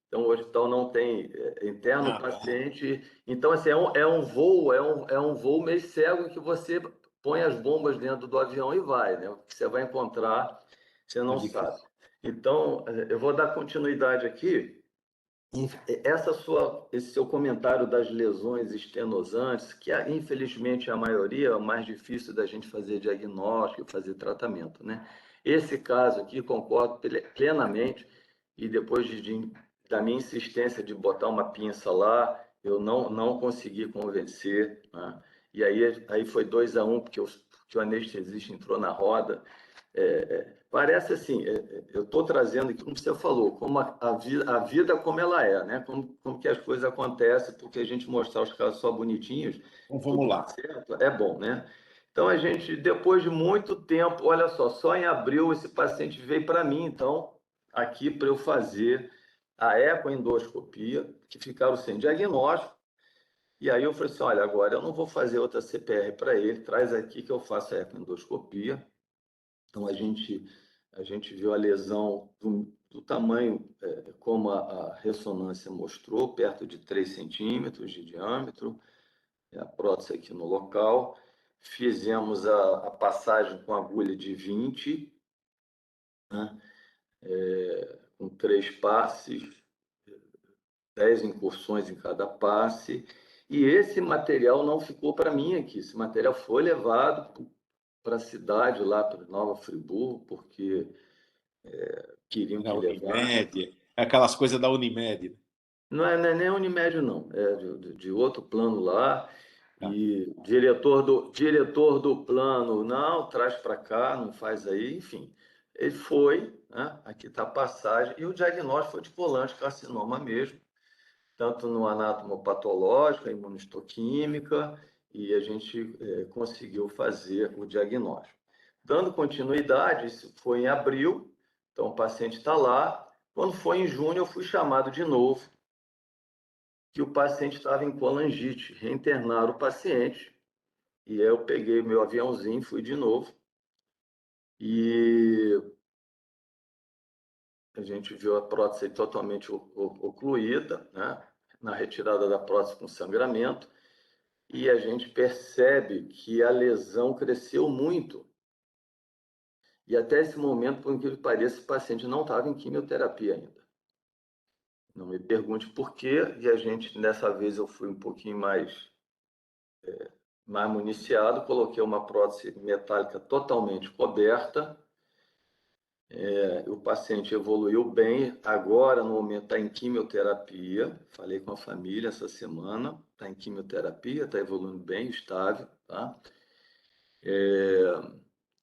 Então, o hospital não tem interno paciente. Então, assim, é um voo meio cego que você põe as bombas dentro do avião e vai, né? O que você vai encontrar, você não sabe. Então, eu vou dar continuidade aqui. Esse seu comentário das lesões estenosantes, que infelizmente a maioria é o mais difícil da gente fazer diagnóstico, fazer tratamento, né? Esse caso aqui, concordo plenamente, e depois da minha insistência de botar uma pinça lá, eu não consegui convencer, né? E aí foi 2-1, porque o anestesista entrou na roda. Parece assim, eu estou trazendo aqui, como você falou, como a vida como ela é, né? Como que as coisas acontecem, porque a gente mostrar os casos só bonitinhos, então, vamos lá. Certo, é bom, né? Então, a gente, depois de muito tempo, olha só em abril esse paciente veio para mim, então, aqui para eu fazer a ecoendoscopia, que ficaram sem diagnóstico, e aí eu falei assim, olha, agora eu não vou fazer outra CPR para ele, traz aqui que eu faço a ecoendoscopia. Então, a gente viu a lesão do tamanho como a ressonância mostrou, perto de 3 centímetros de diâmetro, a prótese aqui no local. Fizemos a passagem com agulha de 20, né? Com 3 passes, 10 incursões em cada passe. E esse material não ficou para mim aqui, esse material foi levado para a cidade, lá para Nova Friburgo, porque queriam que levasse. Aquelas coisas da Unimed. Não é nem Unimed, não. É de outro plano lá. E diretor do plano, não, traz para cá, não faz aí, enfim. Ele foi, né? Aqui está a passagem, e o diagnóstico foi de colangiocarcinoma mesmo, tanto no anatomopatológico, a imunistoquímica, e a gente conseguiu fazer o diagnóstico. Dando continuidade, isso foi em abril, então o paciente está lá. Quando foi em junho, eu fui chamado de novo, que o paciente estava em colangite, reinternaram o paciente, e aí eu peguei meu aviãozinho, fui de novo, e a gente viu a prótese totalmente ocluída, né? Na retirada da prótese com sangramento, e a gente percebe que a lesão cresceu muito. E até esse momento, por incrível que pareça, esse paciente não estava em quimioterapia ainda. Não me pergunte por quê, e a gente, dessa vez, eu fui um pouquinho mais municiado, coloquei uma prótese metálica totalmente coberta, o paciente evoluiu bem, agora, no momento, está em quimioterapia, falei com a família essa semana, está em quimioterapia, está evoluindo bem, estável, tá?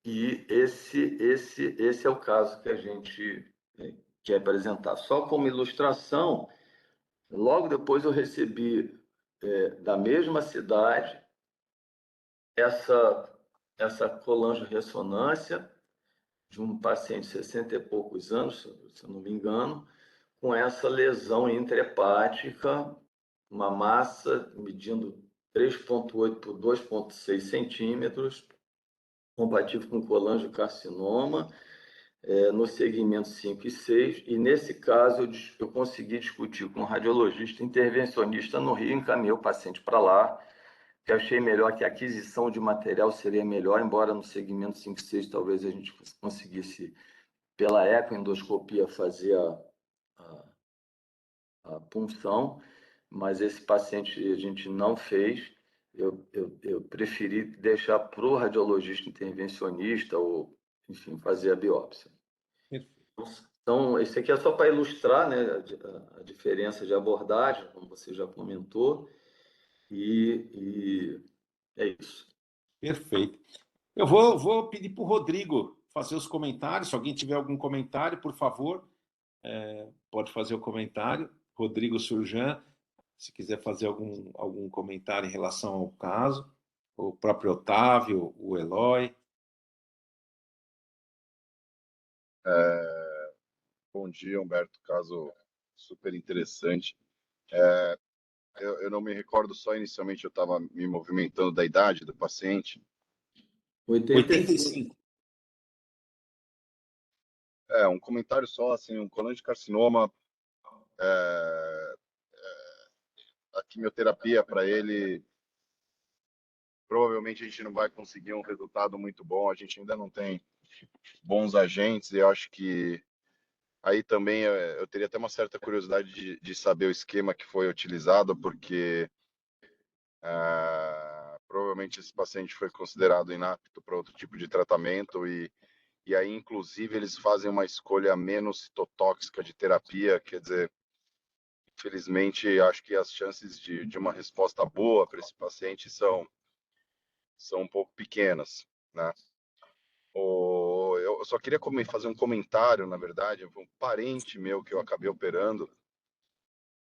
E esse é o caso que a gente quer apresentar. Só como ilustração, logo depois eu recebi da mesma cidade essa colangio-ressonância de um paciente de 60 e poucos anos, se eu não me engano, com essa lesão intrahepática, uma massa medindo 3,8 por 2,6 centímetros, compatível com colangiocarcinoma, no segmento 5 e 6, e nesse caso eu consegui discutir com um radiologista intervencionista no Rio, encaminhei o paciente para lá, que achei melhor, que a aquisição de material seria melhor, embora no segmento 5 e 6 talvez a gente conseguisse, pela ecoendoscopia, fazer a punção, mas esse paciente a gente não fez. Eu preferi deixar para o radiologista intervencionista ou, enfim, fazer a biópsia. Então, esse aqui é só para ilustrar, né, a diferença de abordagem, como você já comentou, e é isso. Perfeito. Eu vou pedir para o Rodrigo fazer os comentários. Se alguém tiver algum comentário, por favor, pode fazer o comentário. Rodrigo Surjan, se quiser fazer algum comentário em relação ao caso, o próprio Otávio, o Eloy. Bom dia, Humberto. Caso super interessante. Eu não me recordo só inicialmente, eu estava me movimentando da idade do paciente. 85. Um comentário só, assim, um colangiocarcinoma, a quimioterapia para ele, provavelmente a gente não vai conseguir um resultado muito bom, a gente ainda não tem bons agentes, e eu acho que aí também eu teria até uma certa curiosidade de saber o esquema que foi utilizado, porque provavelmente esse paciente foi considerado inapto para outro tipo de tratamento, e aí, inclusive, eles fazem uma escolha menos citotóxica de terapia, quer dizer, infelizmente, acho que as chances de uma resposta boa para esse paciente são um pouco pequenas, né? Eu só queria fazer um comentário, na verdade, um parente meu que eu acabei operando,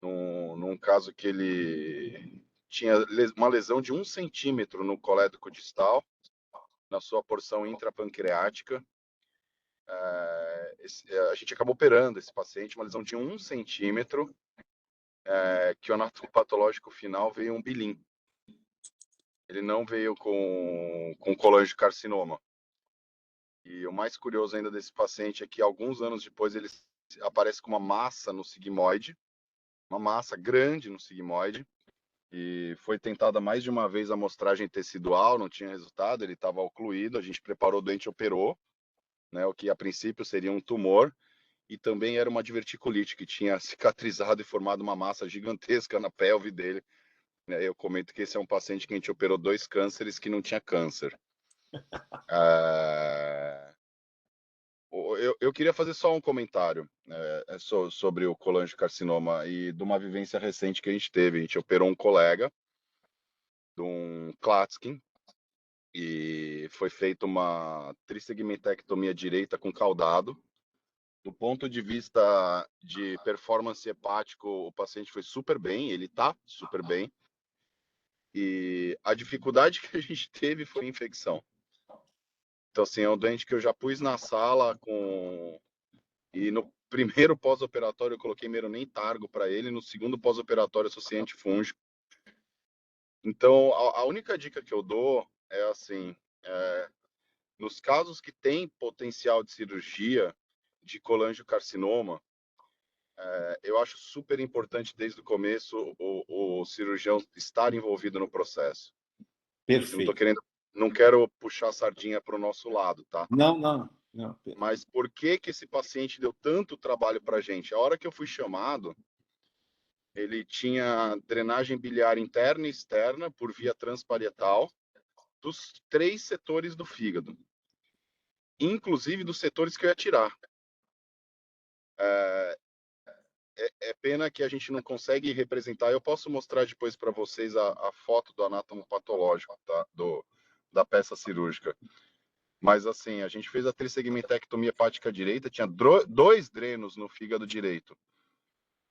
num caso que ele tinha uma lesão de 1 centímetro no colédoco distal, na sua porção intrapancreática. A gente acabou operando esse paciente, uma lesão de 1 centímetro, que o anatomo patológico final veio um bilim. Ele não veio com colangiocarcinoma. E o mais curioso ainda desse paciente é que alguns anos depois ele aparece com uma massa no sigmoide, uma massa grande no sigmoide, e foi tentada mais de uma vez a amostragem tecidual, não tinha resultado, ele estava ocluído, a gente preparou o doente e operou, né, o que a princípio seria um tumor, e também era uma diverticulite que tinha cicatrizado e formado uma massa gigantesca na pelve dele. Eu comento que esse é um paciente que a gente operou 2 cânceres que não tinha câncer. Eu queria fazer só um comentário sobre o colangiocarcinoma e de uma vivência recente que a gente teve. A gente operou um colega de um Klatskin e foi feita uma trissegmentectomia direita com caudado. Do ponto de vista de performance hepático, o paciente foi super bem, ele está super bem. E a dificuldade que a gente teve foi a infecção. Então, assim, é um doente que eu já pus na sala e no primeiro pós-operatório eu coloquei meronem-targo para ele, no segundo pós-operatório eu associei antifúngico. Então, a única dica que eu dou é assim, nos casos que tem potencial de cirurgia de colangiocarcinoma, eu acho super importante desde o começo o cirurgião estar envolvido no processo. Perfeito. Não quero puxar a sardinha para o nosso lado, tá? Não. Mas por que esse paciente deu tanto trabalho para a gente? A hora que eu fui chamado, ele tinha drenagem biliar interna e externa por via transparietal dos 3 setores do fígado, inclusive dos setores que eu ia tirar. É pena que a gente não consegue representar. Eu posso mostrar depois para vocês a foto do anátomo patológico, tá? Da peça cirúrgica. Mas assim, a gente fez a trissegmentectomia hepática direita, tinha 2 drenos no fígado direito.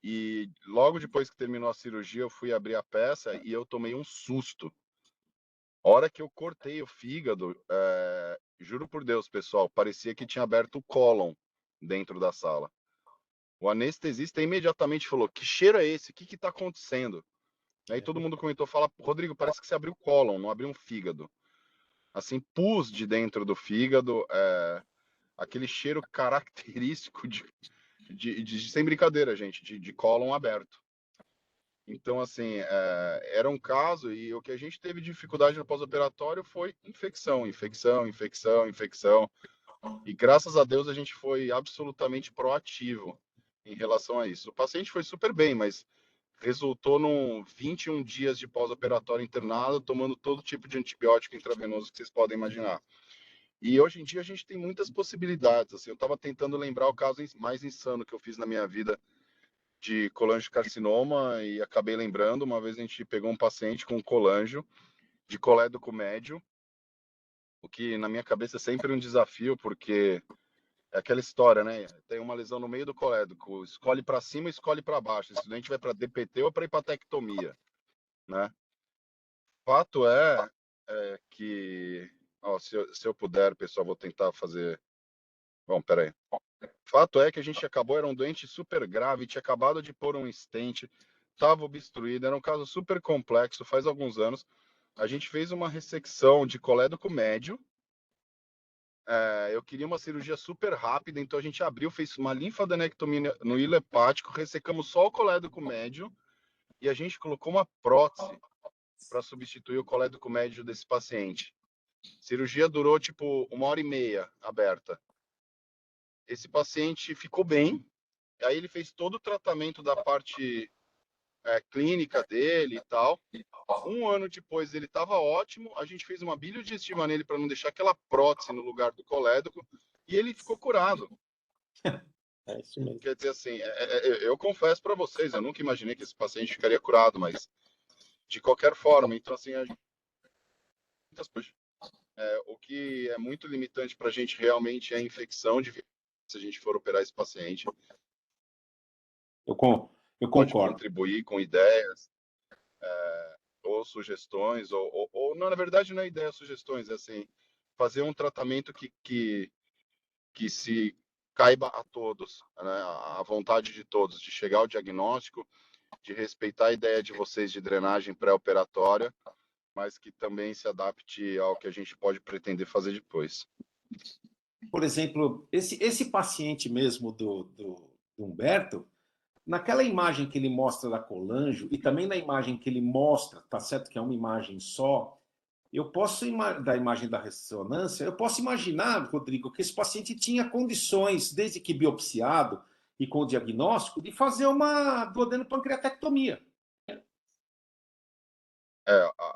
E logo depois que terminou a cirurgia, eu fui abrir a peça e eu tomei um susto. A hora que eu cortei o fígado, juro por Deus, pessoal, parecia que tinha aberto o cólon dentro da sala. O anestesista imediatamente falou: que cheiro é esse? O que está acontecendo? Aí todo mundo comentou, fala: Rodrigo, parece que você abriu o cólon, não abriu um fígado. Assim, pus de dentro do fígado, aquele cheiro característico sem brincadeira, gente, de cólon aberto. Então, assim, era um caso, e o que a gente teve dificuldade no pós-operatório foi infecção. E graças a Deus a gente foi absolutamente proativo em relação a isso. O paciente foi super bem, mas resultou num 21 dias de pós-operatório internado, tomando todo tipo de antibiótico intravenoso que vocês podem imaginar. E hoje em dia a gente tem muitas possibilidades. Assim, eu estava tentando lembrar o caso mais insano que eu fiz na minha vida de colangiocarcinoma e acabei lembrando. Uma vez a gente pegou um paciente com colangio de colédoco médio, o que na minha cabeça é sempre um desafio, porque é aquela história, né? Tem uma lesão no meio do colédoco, escolhe para cima, escolhe para baixo. O estudante vai para DPT ou para hepatectomia, né? Fato que, ó, se eu puder, pessoal, vou tentar fazer. Bom, peraí. Fato é que a gente acabou, era um doente super grave, tinha acabado de pôr um stent, estava obstruído, era um caso super complexo, faz alguns anos. A gente fez uma ressecção de colédoco médio. Eu queria uma cirurgia super rápida, então a gente abriu, fez uma linfadenectomia no hilo hepático, ressecamos só o colédoco médio e a gente colocou uma prótese para substituir o colédoco médio desse paciente. A cirurgia durou tipo 1h30 aberta. Esse paciente ficou bem, aí ele fez todo o tratamento da parte clínica dele e tal. 1 ano depois ele estava ótimo, a gente fez uma biliodigestiva nele para não deixar aquela prótese no lugar do colédoco e ele ficou curado. É isso mesmo. Quer dizer assim, eu confesso para vocês, eu nunca imaginei que esse paciente ficaria curado, mas de qualquer forma, então assim, o que é muito limitante para a gente realmente é a infecção de se a gente for operar esse paciente. Eu Pode concordo. contribuir com ideias, ou sugestões, ou não, na verdade não é ideia, sugestões, é assim, fazer um tratamento que se caiba a todos, né? A vontade de todos, de chegar ao diagnóstico, de respeitar a ideia de vocês de drenagem pré-operatória, mas que também se adapte ao que a gente pode pretender fazer depois. Por exemplo, esse paciente mesmo do Humberto, naquela imagem que ele mostra da colangio e também na imagem que ele mostra, tá certo que é uma imagem só, eu posso, da imagem da ressonância, eu posso imaginar, Rodrigo, que esse paciente tinha condições, desde que biopsiado e com o diagnóstico, de fazer uma duodenopancreatectomia.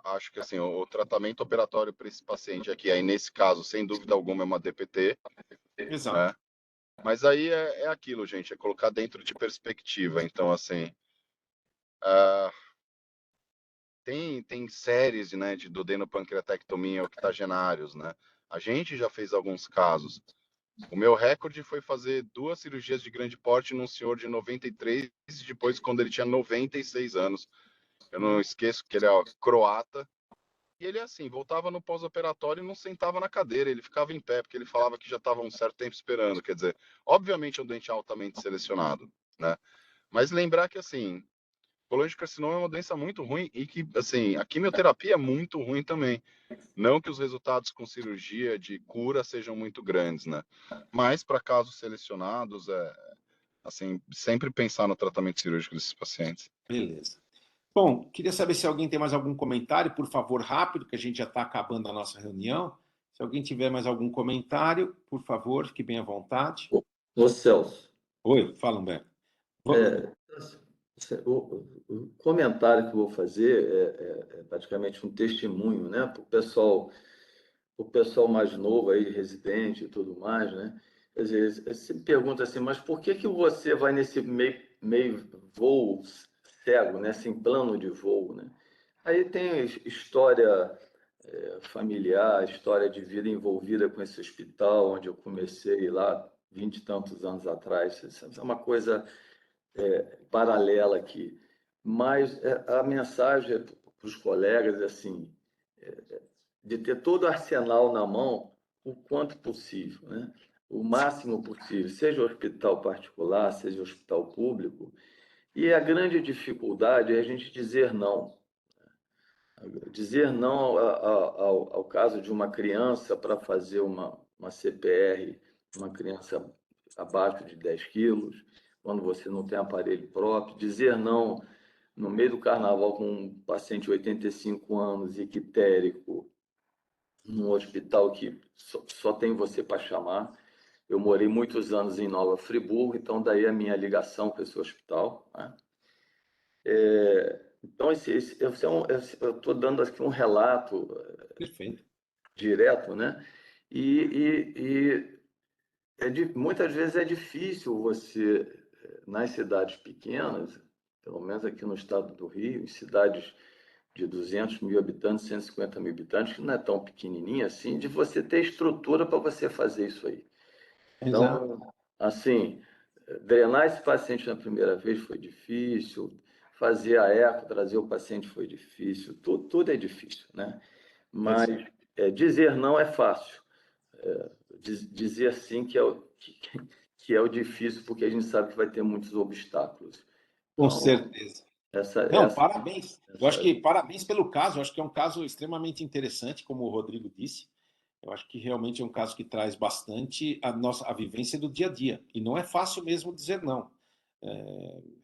Acho que assim, o tratamento operatório para esse paciente aqui, aí nesse caso, sem dúvida alguma, é uma DPT. Exato. Né? Mas aí é aquilo, gente, é colocar dentro de perspectiva. Então, assim, tem séries, né, de duodenopancreatectomia octogenários, né? A gente já fez alguns casos. O meu recorde foi fazer 2 cirurgias de grande porte num senhor de 93, e depois quando ele tinha 96 anos. Eu não esqueço que ele é croata. E ele, assim, voltava no pós-operatório e não sentava na cadeira, ele ficava em pé, porque ele falava que já estava um certo tempo esperando. Quer dizer, obviamente é um doente altamente selecionado, né? Mas lembrar que, assim, colangiocarcinoma é uma doença muito ruim e que, assim, a quimioterapia é muito ruim também. Não que os resultados com cirurgia de cura sejam muito grandes, né? Mas para casos selecionados, assim, sempre pensar no tratamento cirúrgico desses pacientes. Beleza. Bom, queria saber se alguém tem mais algum comentário, por favor, rápido, que a gente já está acabando a nossa reunião. Se alguém tiver mais algum comentário, por favor, fique bem à vontade. Ô Celso, Oi, fala, Humberto. O comentário que eu vou fazer é praticamente um testemunho, né, para o pessoal mais novo aí, residente e tudo mais, né? Quer dizer, você me pergunta assim, mas por que você vai nesse meio voo cego, né? Sem plano de voo, né? Aí tem história familiar, história de vida envolvida com esse hospital, onde eu comecei lá 20 e tantos anos atrás. Isso é uma coisa paralela aqui. Mas a mensagem para os colegas é assim, de ter todo o arsenal na mão o quanto possível, né? O máximo possível, seja hospital particular, seja hospital público. E a grande dificuldade é a gente dizer não. Dizer não ao caso de uma criança para fazer uma CPR, uma criança abaixo de 10 quilos, quando você não tem aparelho próprio. Dizer não no meio do carnaval com um paciente de 85 anos, ictérico, num hospital que só tem você para chamar. Eu morei muitos anos em Nova Friburgo, então daí a minha ligação com esse hospital, né? Então, eu estou dando aqui um relato Perfeito. direto, né? E muitas vezes é difícil você, nas cidades pequenas, pelo menos aqui no estado do Rio, em cidades de 200 mil habitantes, 150 mil habitantes, que não é tão pequenininha assim, de você ter estrutura para você fazer isso aí. Exato. Então, assim, drenar esse paciente na primeira vez foi difícil, fazer a eco, trazer o paciente foi difícil, tudo é difícil, né? Mas dizer não é fácil. Dizer sim que é o difícil, porque a gente sabe que vai ter muitos obstáculos. Com Então, certeza. Não, parabéns. Eu acho essa- que parabéns pelo caso. Eu acho que é um caso extremamente interessante, como o Rodrigo disse. Eu acho que realmente é um caso que traz bastante a vivência do dia a dia. E não é fácil mesmo dizer não.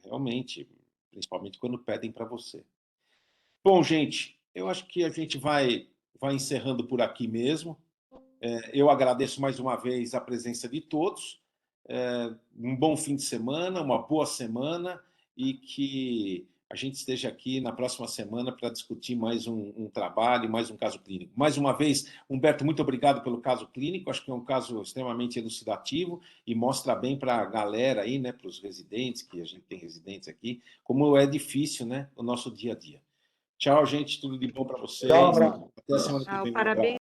Realmente, principalmente quando pedem para você. Bom, gente, eu acho que a gente vai encerrando por aqui mesmo. Eu agradeço mais uma vez a presença de todos. Um bom fim de semana, uma boa semana e que a gente esteja aqui na próxima semana para discutir mais um trabalho, mais um caso clínico. Mais uma vez, Humberto, muito obrigado pelo caso clínico. Acho que é um caso extremamente elucidativo e mostra bem para a galera aí, né, para os residentes, que a gente tem residentes aqui, como é difícil, né, o nosso dia a dia. Tchau, gente. Tudo de bom para vocês. Tchau, abraço. Até a semana que Tchau, vem. Um parabéns. abraço.